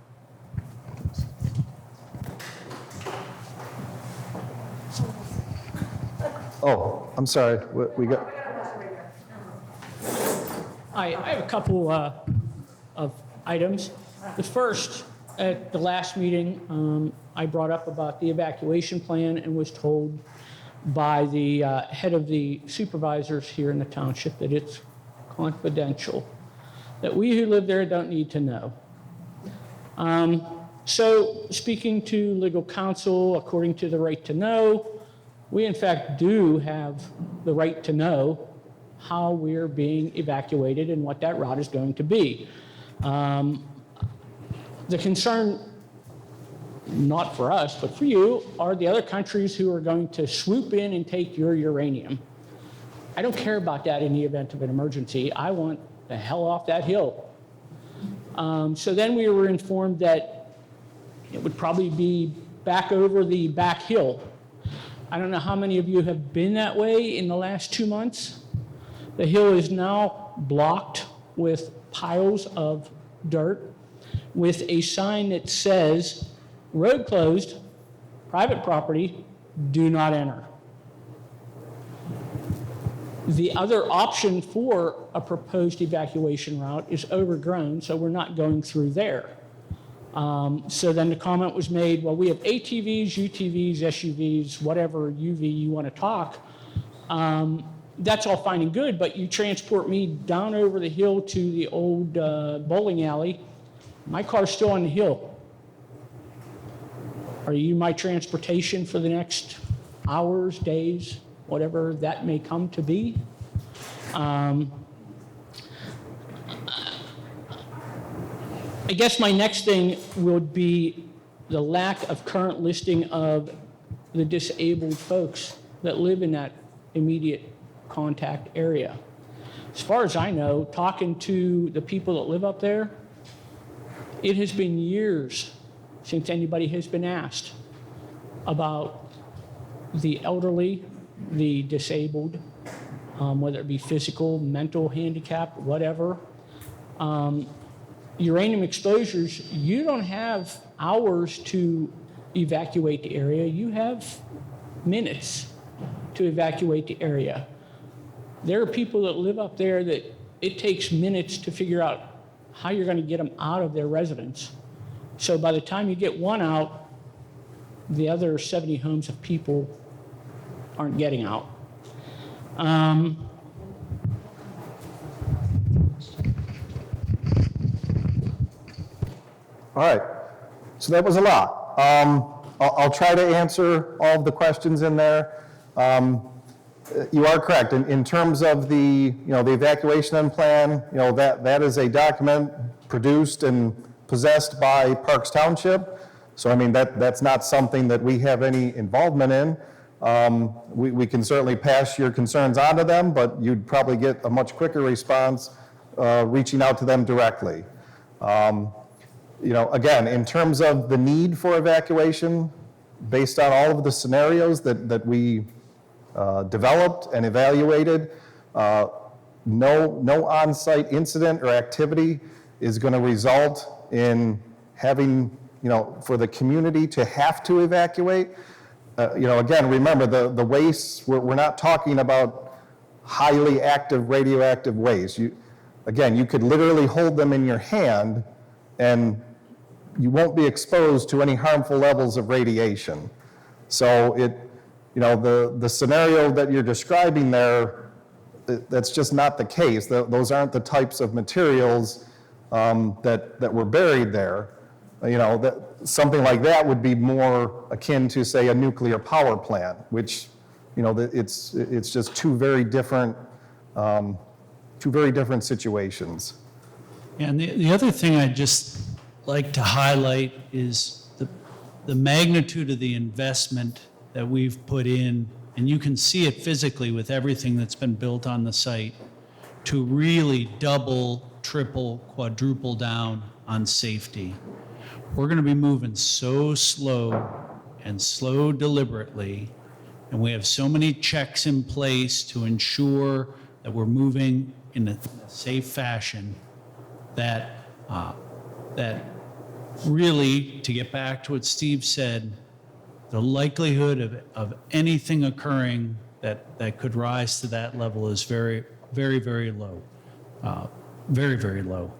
Oh, I'm sorry, we got, I have a couple of items. The first, at the last meeting, I brought up about the evacuation plan and was told by the head of the supervisors here in the township that it's confidential, that we who live there don't need to know. So speaking to legal counsel, according to the right to know, we in fact do have the right to know how we're being evacuated and what that route is going to be. The concern, not for us, but for you, are the other countries who are going to swoop in and take your uranium. I don't care about that in the event of an emergency. I want the hell off that hill. So then we were informed that it would probably be back over the back hill. I don't know how many of you have been that way in the last 2 months. The hill is now blocked with piles of dirt with a sign that says, road closed, private property, do not enter. The other option for a proposed evacuation route is overgrown, so we're not going through there. So then the comment was made, well, we have ATVs, UTVs, SUVs, whatever UV you want to talk. That's all fine and good, but you transport me down over the hill to the old bowling alley. My car's still on the hill. Are you my transportation for the next hours, days, whatever that may come to be? I guess my next thing would be the lack of current listing of the disabled folks that live in that immediate contact area. As far as I know, talking to the people that live up there, it has been years since anybody has been asked about the elderly, the disabled. whether it be physical, mental handicap, whatever. Uranium exposures, you don't have hours to evacuate the area. You have minutes to evacuate the area. There are people that live up there that it takes minutes to figure out how you're going to get them out of their residence. So by the time you get one out, the other 70 homes of people aren't getting out. All right, so that was a lot. I'll try to answer all of the questions in there. You are correct, in terms of the evacuation plan, that is a document produced and possessed by Parks Township. So I mean, that's not something that we have any involvement in. We can certainly pass your concerns on to them, but you'd probably get a much quicker response reaching out to them directly. Again, in terms of the need for evacuation, based on all of the scenarios that we developed and evaluated, no on-site incident or activity is going to result in having, for the community to have to evacuate. Again, remember the waste, we're not talking about highly active radioactive waste. You could literally hold them in your hand and you won't be exposed to any harmful levels of radiation. So the scenario that you're describing there, that's just not the case. Those aren't the types of materials that were buried there. Something like that would be more akin to, say, a nuclear power plant, which, it's just two very different situations. And the other thing I'd just like to highlight is the magnitude of the investment that we've put in, and you can see it physically with everything that's been built on the site, to really double, triple, quadruple down on safety. We're going to be moving so slow and slow deliberately, and we have so many checks in place to ensure that we're moving in a safe fashion that really, to get back to what Steve said, the likelihood of anything occurring that could rise to that level is very, very, very low. Very, very low.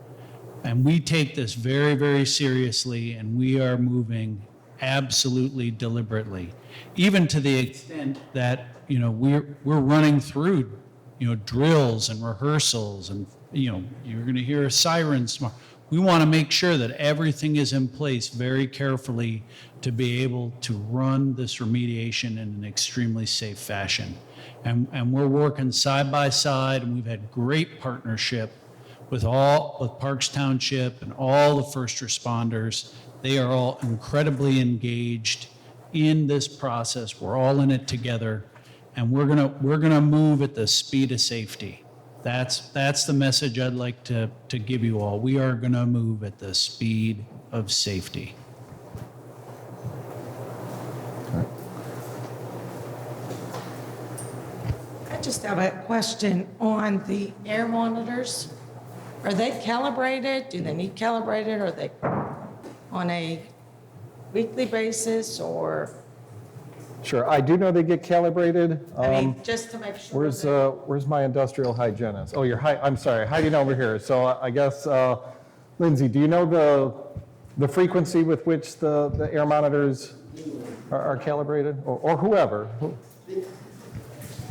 And we take this very, very seriously, and we are moving absolutely deliberately, even to the extent that, we're running through, drills and rehearsals, and, you're going to hear sirens tomorrow. We want to make sure that everything is in place very carefully to be able to run this remediation in an extremely safe fashion. And we're working side by side, and we've had great partnership with Parks Township and all the first responders. They are all incredibly engaged in this process. We're all in it together, and we're gonna move at the speed of safety. That's the message I'd like to give you all. We are gonna move at the speed of safety. I just have a question on the air monitors. Are they calibrated? Do they need calibrated? Are they on a weekly basis or? Sure, I do know they get calibrated. Just to make sure. Where's my industrial hygienist? Oh, I'm sorry, Heidi over here. So I guess, Lindsay, do you know the frequency with which the air monitors are calibrated, or whoever?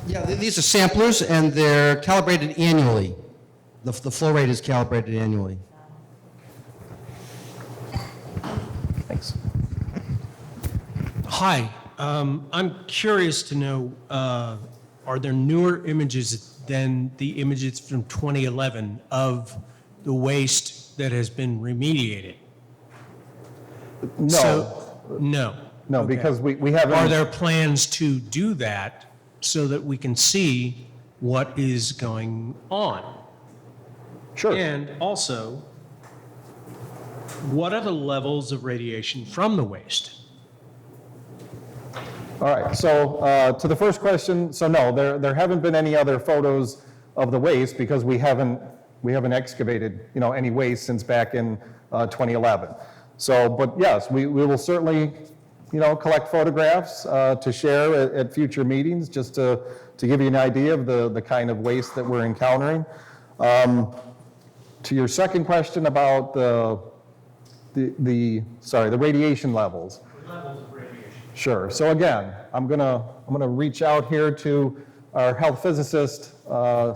Yeah, these are samplers, and they're calibrated annually. The flow rate is calibrated annually. Thanks. Hi, I'm curious to know, are there newer images than the images from 2011 of the waste that has been remediated? No, No. no, Okay. because we haven't. Are there plans to do that so that we can see what is going on? Sure. And also, what are the levels of radiation from the waste? All right, so to the first question, so no, there haven't been any other photos of the waste because we haven't excavated, any waste since back in 2011. So, but yes, we will certainly, collect photographs to share at future meetings, just to give you an idea of the kind of waste that we're encountering. To your second question about the radiation levels. Sure. So again, I'm gonna reach out here to our health physicist,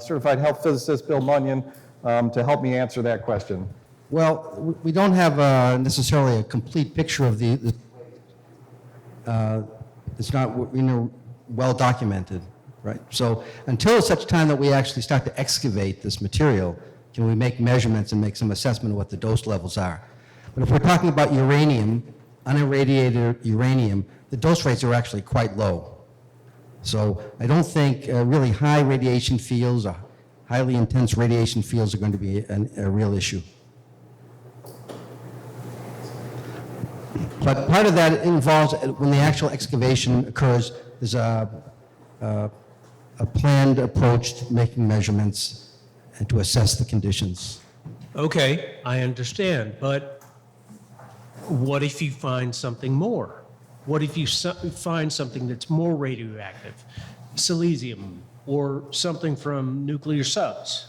certified health physicist, Bill Munyon, to help me answer that question. Well, we don't have necessarily a complete picture of it's not, well documented, right? So until such time that we actually start to excavate this material, can we make measurements and make some assessment of what the dose levels are. But if we're talking about uranium, unirradiated uranium, the dose rates are actually quite low. So I don't think really high radiation fields or highly intense radiation fields are going to be a real issue. But part of that involves, when the actual excavation occurs, there's a planned approach to making measurements and to assess the conditions. Okay, I understand, but what if you find something more? What if you find something that's more radioactive, silesium, or something from nuclear subs?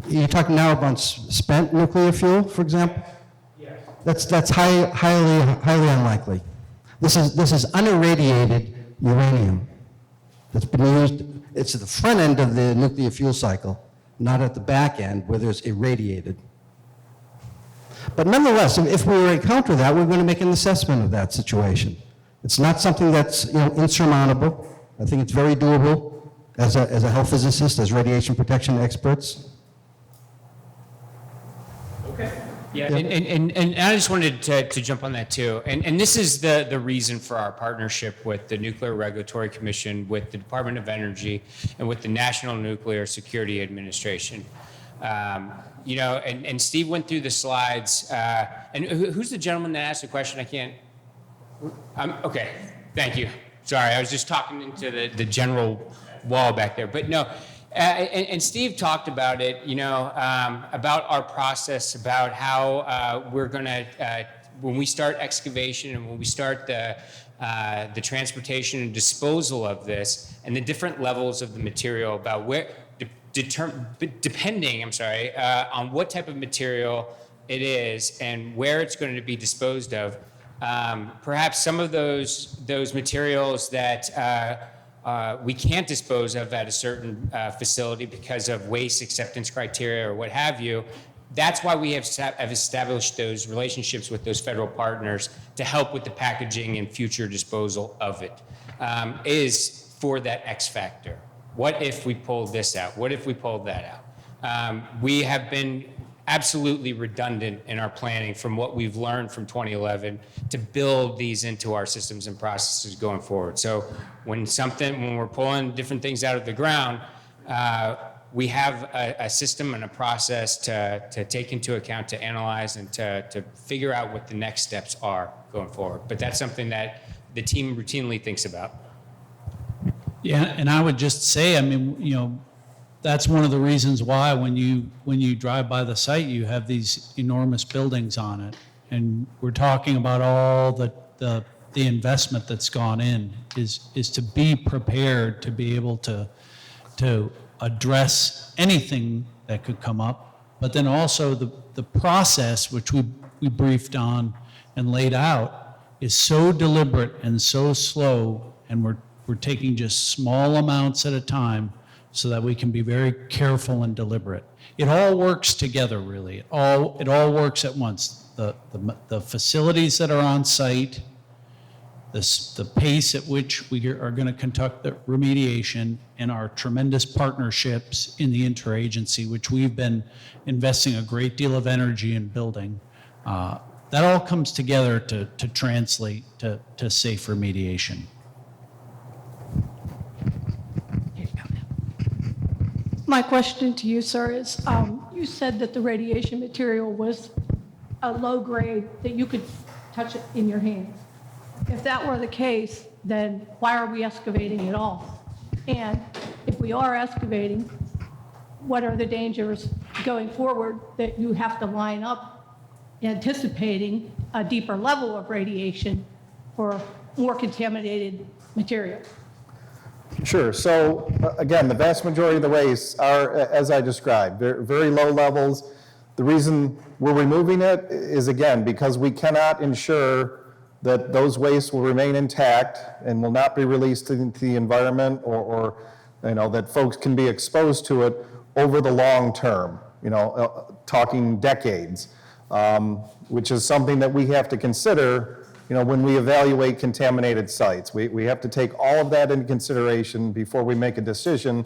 You're talking now about spent nuclear fuel, for example? Yes. That's highly unlikely. This is unirradiated uranium that's been used. It's at the front end of the nuclear fuel cycle, not at the back end where there's irradiated. But nonetheless, if we encounter that, we're going to make an assessment of that situation. It's not something that's insurmountable. I think it's very doable as a health physicist, as radiation protection experts. Yeah, and I just wanted to jump on that too. And this is the reason for our partnership with the Nuclear Regulatory Commission, with the Department of Energy, and with the National Nuclear Security Administration. And Steve went through the slides. And who's the gentleman that asked the question? I can't. Okay, thank you. Sorry, I was just talking into the general wall back there. But no. And Steve talked about it, about our process, about how we're going to, when we start excavation and when we start the transportation and disposal of this, and the different levels of the material, about where, depending, on what type of material it is and where it's going to be disposed of. Perhaps some of those materials that we can't dispose of at a certain facility because of waste acceptance criteria or what have you. That's why we have established those relationships with those federal partners to help with the packaging and future disposal of it, is for that X factor. What if we pull this out? What if we pulled that out? We have been absolutely redundant in our planning from what we've learned from 2011 to build these into our systems and processes going forward. So when we're pulling different things out of the ground, we have a system and a process to take into account, to analyze, and to figure out what the next steps are going forward. But that's something that the team routinely thinks about. Yeah, and I would just say, that's one of the reasons why when you drive by the site, you have these enormous buildings on it. And we're talking about all the investment that's gone in is to be prepared to be able to address anything that could come up. But then also the process, which we briefed on and laid out, is so deliberate and so slow, and we're taking just small amounts at a time, so that we can be very careful and deliberate. It all works together, really. It all works at once. The facilities that are on site, the pace at which we are going to conduct the remediation, and our tremendous partnerships in the interagency, which we've been investing a great deal of energy in building. That all comes together to translate to safe remediation. My question to you, sir, is you said that the radiation material was a low grade, that you could touch it in your hands. If that were the case, then why are we excavating at all? And if we are excavating, what are the dangers going forward that you have to line up anticipating a deeper level of radiation for more contaminated material? Sure. So again, the vast majority of the wastes are, as I described, very low levels. The reason we're removing it is, again, because we cannot ensure that those wastes will remain intact and will not be released into the environment, or that folks can be exposed to it over the long term, talking decades, which is something that we have to consider when we evaluate contaminated sites. We have to take all of that into consideration before we make a decision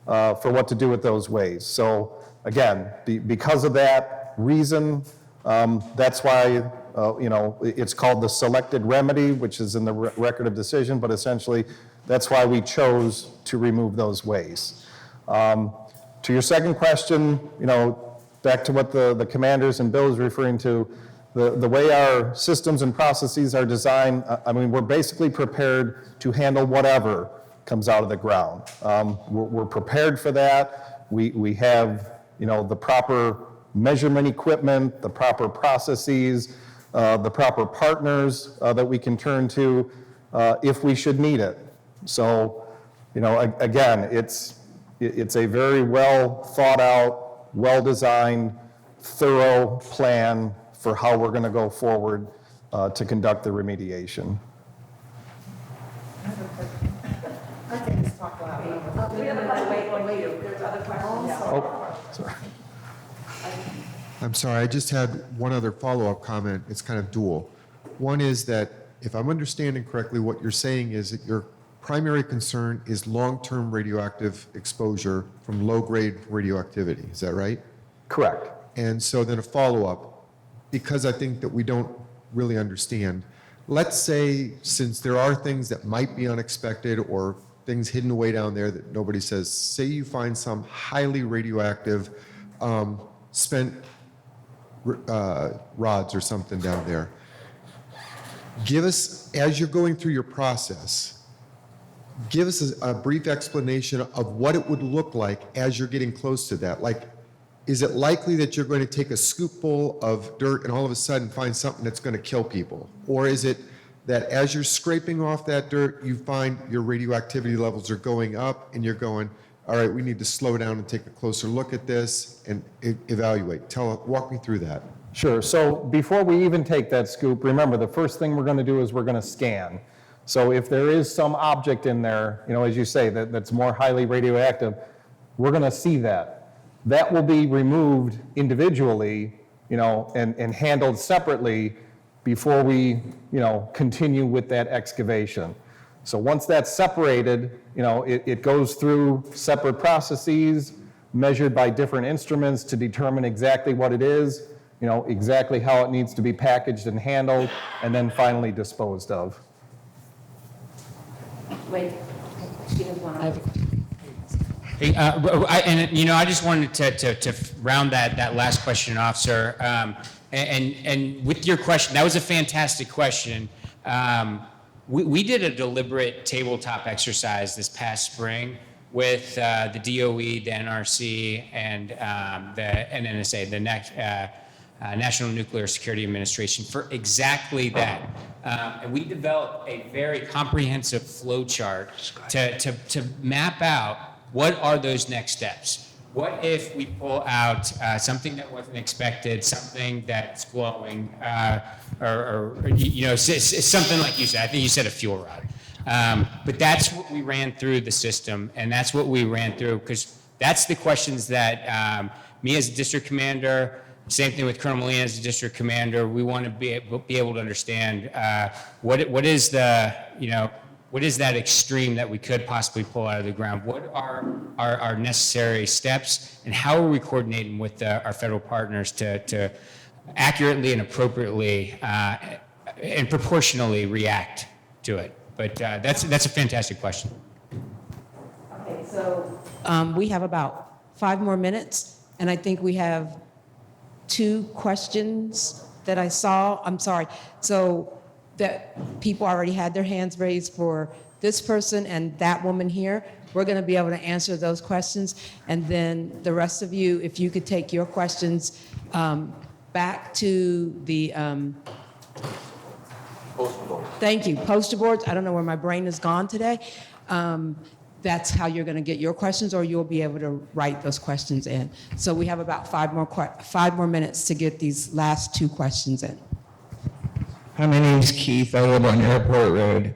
for what to do with those wastes. So again, because of that reason, that's why it's called the selected remedy, which is in the record of decision, but essentially that's why we chose to remove those wastes. To your second question, back to what the commanders and Bill is referring to, the way our systems and processes are designed, we're basically prepared to handle whatever comes out of the ground. We're prepared for that. We have, the proper measurement equipment, the proper processes, the proper partners that we can turn to if we should need it. So, again, it's a very well thought out, well designed, thorough plan for how we're going to go forward to conduct the remediation. Oh, sorry. I'm sorry, I just had one other follow-up comment. It's kind of dual. One is that, if I'm understanding correctly, what you're saying is that your primary concern is long-term radioactive exposure from low-grade radioactivity. Is that right? Correct. And so then a follow-up, because I think that we don't really understand. Let's say, since there are things that might be unexpected or things hidden away down there that nobody says, say you find some highly radioactive spent rods or something down there. Give us, as you're going through your process, give us a brief explanation of what it would look like as you're getting close to that. Like, is it likely that you're going to take a scoopful of dirt and all of a sudden find something that's going to kill people? Or is it that as you're scraping off that dirt, you find your radioactivity levels are going up and you're going, all right, we need to slow down and take a closer look at this and evaluate. Walk me through that. Sure. So before we even take that scoop, remember the first thing we're going to do is we're going to scan. So if there is some object in there, as you say, that's more highly radioactive, we're going to see that. That will be removed individually, and handled separately before we, continue with that excavation. So once that's separated, it goes through separate processes measured by different instruments to determine exactly what it is, exactly how it needs to be packaged and handled, and then finally disposed of. Wait, she doesn't want to. Hey, I just wanted to round that last question off, sir. And with your question, that was a fantastic question. We did a deliberate tabletop exercise this past spring with the DOE, the NRC, and the NNSA, the National Nuclear Security Administration, for exactly that. And we developed a very comprehensive flow chart to map out what are those next steps. What if we pull out something that wasn't expected, something that's glowing, or something like you said. I think you said a fuel rod. But that's what we ran through the system, and that's what we ran through, because that's the questions that me as a district commander, same thing with Colonel Molina as a district commander, we want to be able to understand what is that extreme that we could possibly pull out of the ground? What are our necessary steps, and how are we coordinating with our federal partners to accurately and appropriately and proportionally react to it? But that's a fantastic question. Okay, so we have about 5 more minutes, and I think we have 2 questions that I saw, I'm sorry, so that people already had their hands raised for this person and that woman here. We're going to be able to answer those questions. And then the rest of you, if you could take your questions back to the, thank you, poster boards. I don't know where my brain has gone today. That's how you're going to get your questions, or you'll be able to write those questions in. So we have about five more minutes to get these last two questions in. Hi, my name's Keith. I live on Airport Road.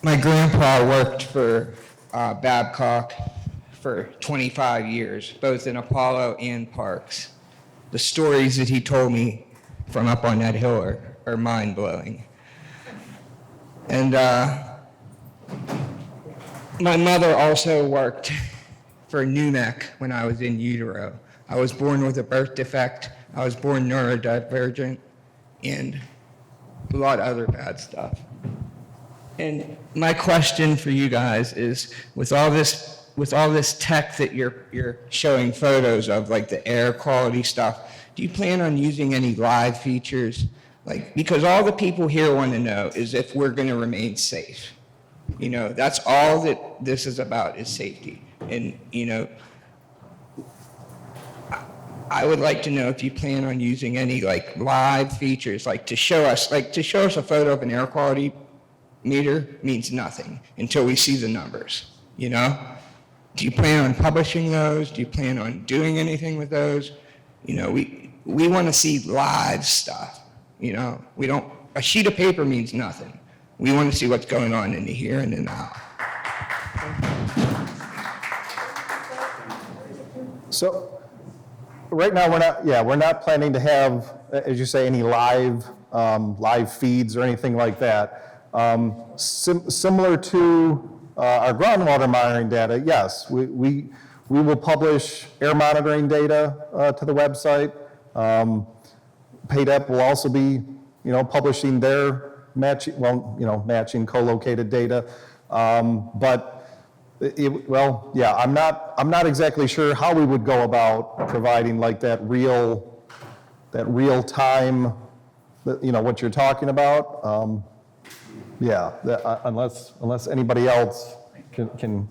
My grandpa worked for Babcock for 25 years, both in Apollo and Parks. The stories that he told me from up on that hill are mind-blowing. And my mother also worked for NUMEC when I was in utero. I was born with a birth defect. I was born neurodivergent and a lot of other bad stuff. And my question for you guys is, with all this tech that you're showing photos of, like the air quality stuff, do you plan on using any live features? Like, because all the people here want to know is if we're going to remain safe. You know, that's all that this is about, is safety. And, you know, I would like to know if you plan on using any like live features, like to show us a photo of an air quality meter means nothing until we see the numbers, you know? Do you plan on publishing those? Do you plan on doing anything with those? You know, we want to see live stuff, you know? A sheet of paper means nothing. We want to see what's going on in the here and in the now. So right now, we're not planning to have, as you say, any live feeds or anything like that. Similar to our groundwater monitoring data, yes, we will publish air monitoring data to the website. PAYDEP will also be, publishing their matching co-located data. But I'm not exactly sure how we would go about providing like that real time, what you're talking about. Unless anybody else can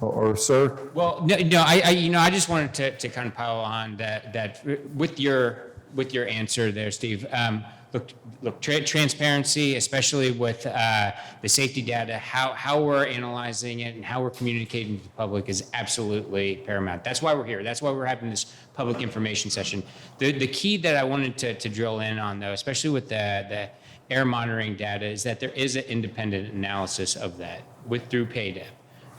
or sir. Well, no, I just wanted to kind of pile on that with your answer there, Steve. Look, transparency, especially with the safety data, how we're analyzing it and how we're communicating to the public is absolutely paramount. That's why we're here. That's why we're having this public information session. The key that I wanted to drill in on, though, especially with the air monitoring data, is that there is an independent analysis of that through PAYDEP.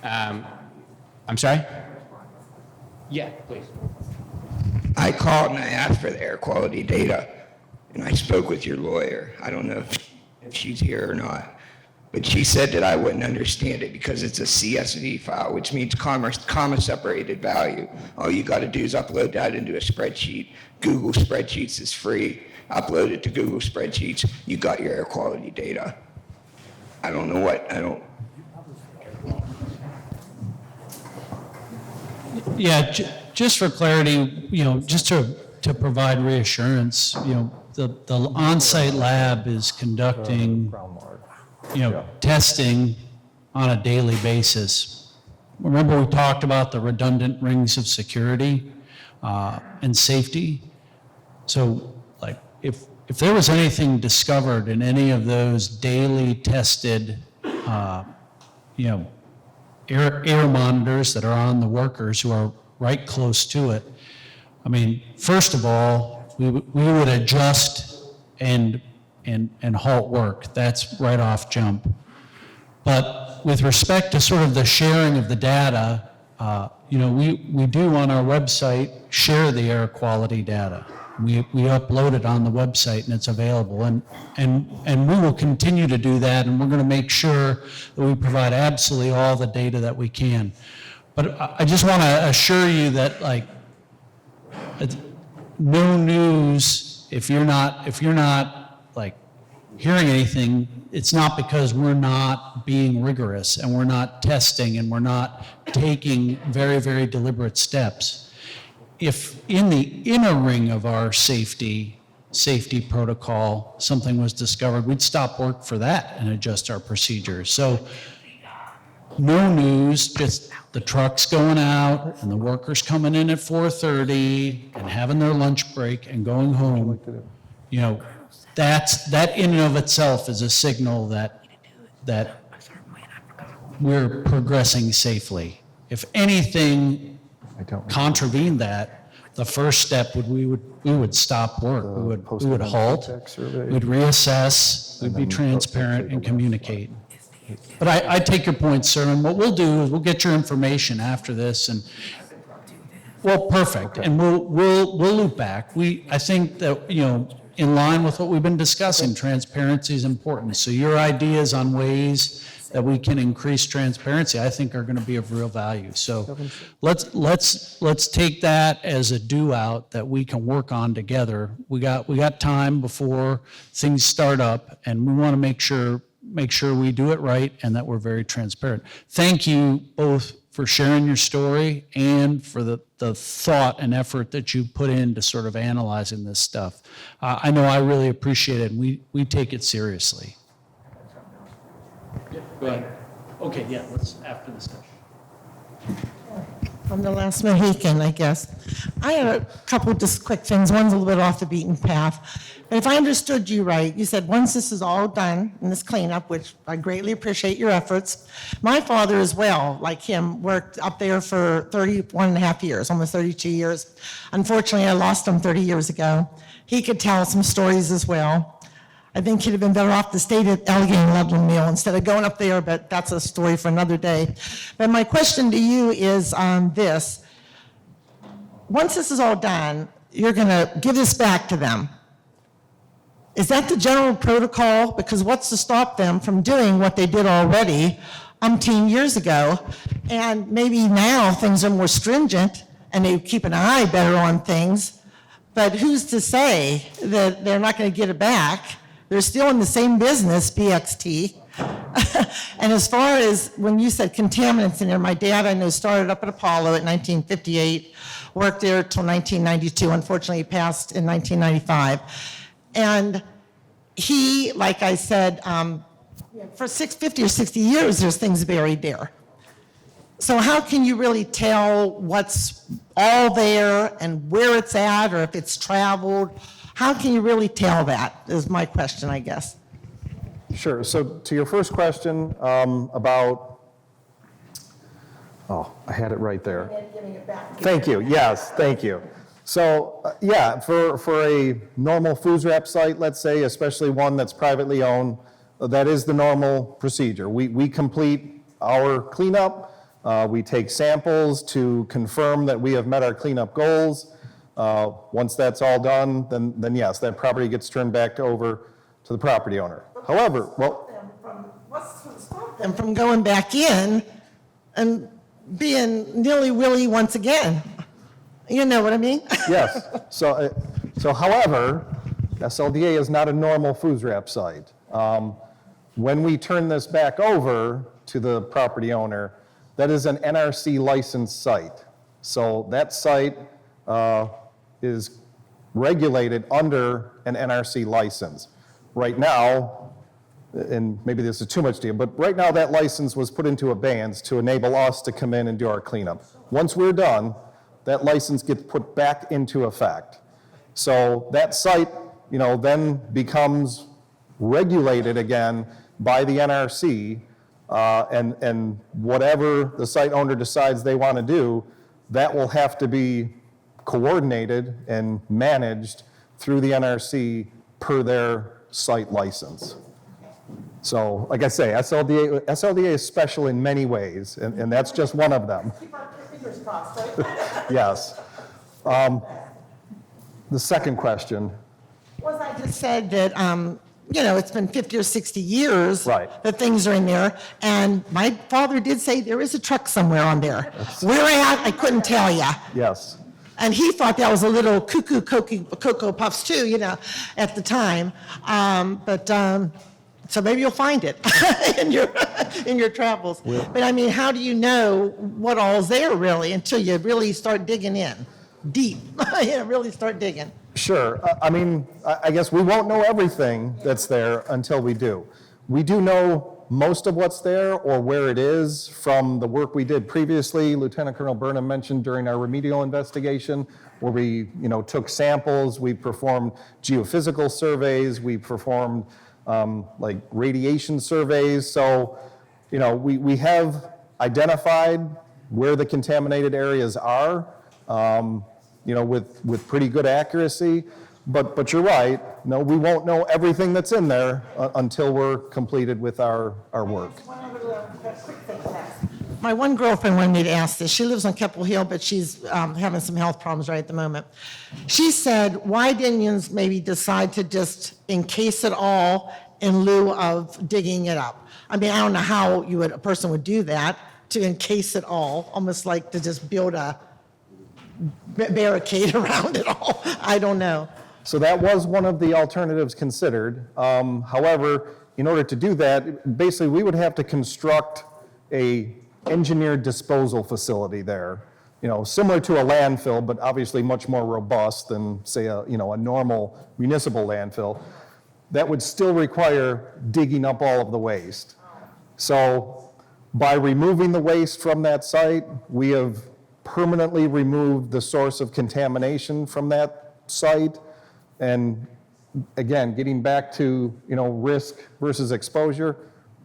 I'm sorry? Yeah, please. I called and I asked for the air quality data. And I spoke with your lawyer. I don't know if she's here or not, but she said that I wouldn't understand it because it's a CSV file, which means comma separated value. All you got to do is upload that into a spreadsheet. Google Spreadsheets is free. Upload it to Google Spreadsheets. You got your air quality data. Yeah, just for clarity, just to provide reassurance, the on-site lab is conducting, testing on a daily basis. Remember, we talked about the redundant rings of security and safety. So, like, if there was anything discovered in any of those daily tested, air monitors that are on the workers who are right close to it, I mean, first of all, we would adjust and halt work. That's right off jump. But with respect to sort of the sharing of the data, we do on our website share the air quality data. We upload it on the website and it's available. And we will continue to do that, and we're going to make sure that we provide absolutely all the data that we can. But I just want to assure you that, like, it's no news if you're not like hearing anything. It's not because we're not being rigorous and we're not testing and we're not taking very, very deliberate steps. If in the inner ring of our safety, safety protocol, something was discovered, we'd stop work for that and adjust our procedures. So no news, just the trucks going out and the workers coming in at 4:30 and having their lunch break and going home. You know, that in and of itself is a signal that we're progressing safely. If anything contravened that, the first step we would stop work. We would halt, we'd reassess, we'd be transparent and communicate. But I take your point, sir, and what we'll do is we'll get your information after this and, well, perfect, and we'll loop back. I think that, you know, in line with what we've been discussing, transparency is important. So your ideas on ways that we can increase transparency, I think are going to be of real value. So let's take that as a do out that we can work on together. We got time before things start up, and we want to make sure we do it right and that we're very transparent. Thank you both for sharing your story and for the thought and effort that you put into sort of analyzing this stuff. I know I really appreciate it, and we take it seriously. Go ahead. Okay, yeah, let's after the session. I'm the last Mohican, I guess. I have a couple just quick things. One's a little bit off the beaten path. But if I understood you right, you said once this is all done in this cleanup, which I greatly appreciate your efforts. My father as well, like him, worked up there for 31 and a half years, almost 32 years. Unfortunately, I lost him 30 years ago. He could tell some stories as well. I think he'd have been better off to stay at Allegheny Loveland Mill instead of going up there, but that's a story for another day. But my question to you is this. Once this is all done, you're going to give this back to them. Is that the general protocol? Because what's to stop them from doing what they did already umpteen years ago? And maybe now things are more stringent and they keep an eye better on things. But who's to say that they're not going to get it back? They're still in the same business, BXT. And as far as when you said contaminants in there, my dad, I know, started up at Apollo in 1958, worked there till 1992. Unfortunately, he passed in 1995. And he, like I said, for 50 or 60 years, there's things buried there. So how can you really tell what's all there and where it's at, or if it's traveled? How can you really tell that, is my question, I guess. Sure. So to your first question about, oh, I had it right there. Giving it back. Thank you. Yes, thank you. So yeah, for a normal food wrap site, let's say, especially one that's privately owned, that is the normal procedure. We complete our cleanup. We take samples to confirm that we have met our cleanup goals. Once that's all done, then yes, that property gets turned back over to the property owner. However, What's to stop them from going back in and being nilly-willy once again? You know what I mean? yes. So however, SLDA is not a normal food wrap site. When we turn this back over to the property owner, that is an NRC licensed site. So that site is regulated under an NRC license. Right now, and maybe this is too much to you, but right now that license was put into abeyance to enable us to come in and do our cleanup. Once we're done, that license gets put back into effect. So that site, then becomes regulated again by the NRC, and whatever the site owner decides they want to do, that will have to be coordinated and managed through the NRC per their site license. So, like I say, SLDA is special in many ways, and that's just one of them. Keep our fingers crossed, right? Yes. The second question. Was I just said that, it's been 50 or 60 years Right. that things are in there, and my father did say there is a truck somewhere on there. Where at, I couldn't tell you. Yes. And he thought that was a little cuckoo Cocoa Puffs too, at the time. So maybe you'll find it in your travels. But I mean, how do you know what all's there really until you really start digging in deep? Really start digging. Sure. I mean, I guess we won't know everything that's there until we do. We do know most of what's there or where it is from the work we did previously. Lieutenant Colonel Burnham mentioned during our remedial investigation where we, took samples, we performed geophysical surveys, we performed like radiation surveys. So, we have identified where the contaminated areas are. With pretty good accuracy. But you're right, no, we won't know everything that's in there until we're completed with our work. My one girlfriend wanted me to ask this. She lives on Keppel Hill, but she's having some health problems right at the moment. She said, why didn't you maybe decide to just encase it all in lieu of digging it up? I mean, I don't know how a person would do that, to encase it all, almost like to just build a barricade around it all. I don't know. So that was one of the alternatives considered. However, in order to do that, basically we would have to construct a engineered disposal facility there, similar to a landfill, but obviously much more robust than, say, a normal municipal landfill. That would still require digging up all of the waste. So by removing the waste from that site, we have permanently removed the source of contamination from that site. And again, getting back to, risk versus exposure,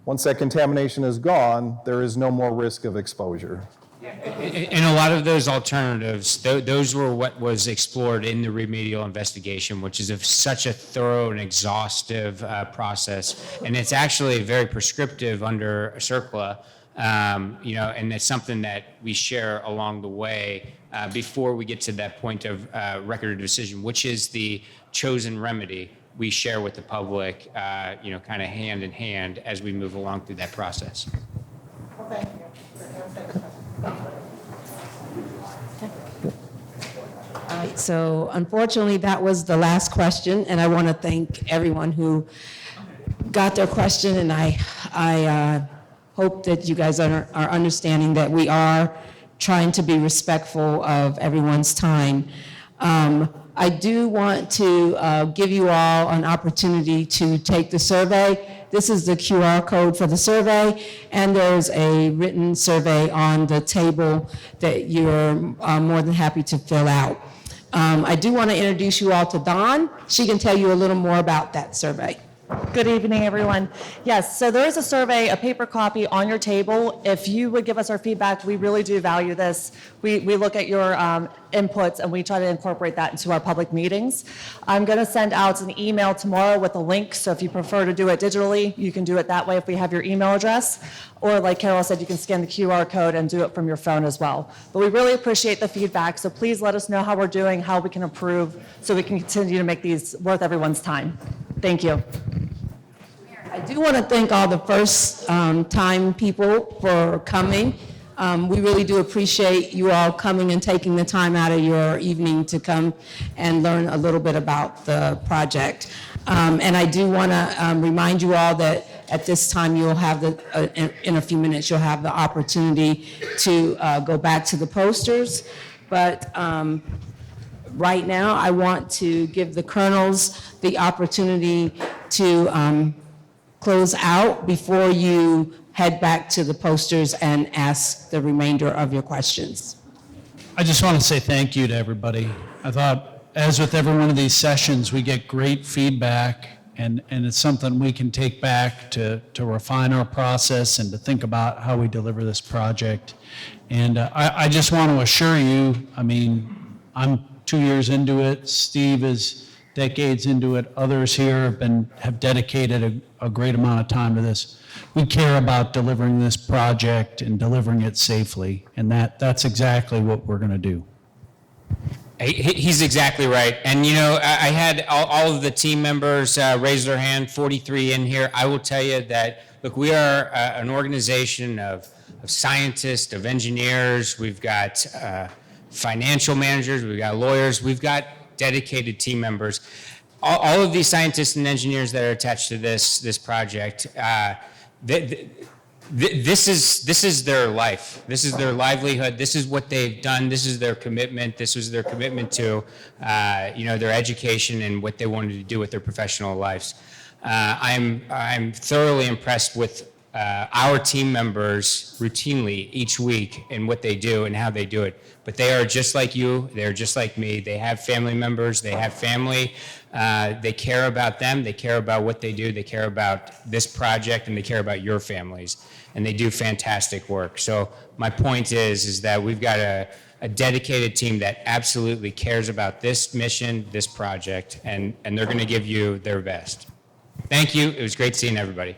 once that contamination is gone, there is no more risk of exposure. And a lot of those alternatives, those were what was explored in the remedial investigation, which is such a thorough and exhaustive process. And it's actually very prescriptive under CERCLA. And it's something that we share along the way before we get to that point of record of decision, which is the chosen remedy we share with the public, kind of hand in hand as we move along through that process. Well, thank you. All right, so unfortunately, that was the last question, and I want to thank everyone who got their question, and I hope that you guys are understanding that we are trying to be respectful of everyone's time. I do want to give you all an opportunity to take the survey. This is the QR code for the survey, and there's a written survey on the table that you're more than happy to fill out. I do want to introduce you all to Dawn. She can tell you a little more about that survey. Good evening, everyone. Yes, so there is a survey, a paper copy on your table. If you would give us our feedback, we really do value this. We look at your inputs and we try to incorporate that into our public meetings. I'm going to send out an email tomorrow with a link, so if you prefer to do it digitally, you can do it that way if we have your email address. Or like Carol said, you can scan the QR code and do it from your phone as well. But we really appreciate the feedback, so please let us know how we're doing, how we can improve, so we can continue to make these worth everyone's time. Thank you. I do want to thank all the first-time people for coming. We really do appreciate you all coming and taking the time out of your evening to come and learn a little bit about the project. And I do want to remind you all that at this time you'll have in a few minutes, you'll have the opportunity to go back to the posters. But right now, I want to give the colonels the opportunity to close out before you head back to the posters and ask the remainder of your questions. I just want to say thank you to everybody. I thought, as with every one of these sessions, we get great feedback, and it's something we can take back to refine our process and to think about how we deliver this project. And I just want to assure you, I mean, I'm 2 years into it. Steve is decades into it. Others here have dedicated a great amount of time to this. We care about delivering this project and delivering it safely, and that's exactly what we're going to do. He's exactly right. And, I had all of the team members raise their hand, 43 in here. I will tell you that, look, we are an organization of scientists, of engineers. We've got financial managers. We've got lawyers. We've got dedicated team members. All of these scientists and engineers that are attached to this project, This is their life. This is their livelihood. This is what they've done. This is their commitment. This was their commitment to, their education and what they wanted to do with their professional lives. I'm thoroughly impressed with our team members routinely each week and what they do and how they do it. But they are just like you. They're just like me. They have family members. They have family. They care about them. They care about what they do. They care about this project, and they care about your families. And they do fantastic work. So my point is that we've got a dedicated team that absolutely cares about this mission, this project, and they're going to give you their best. Thank you. It was great seeing everybody.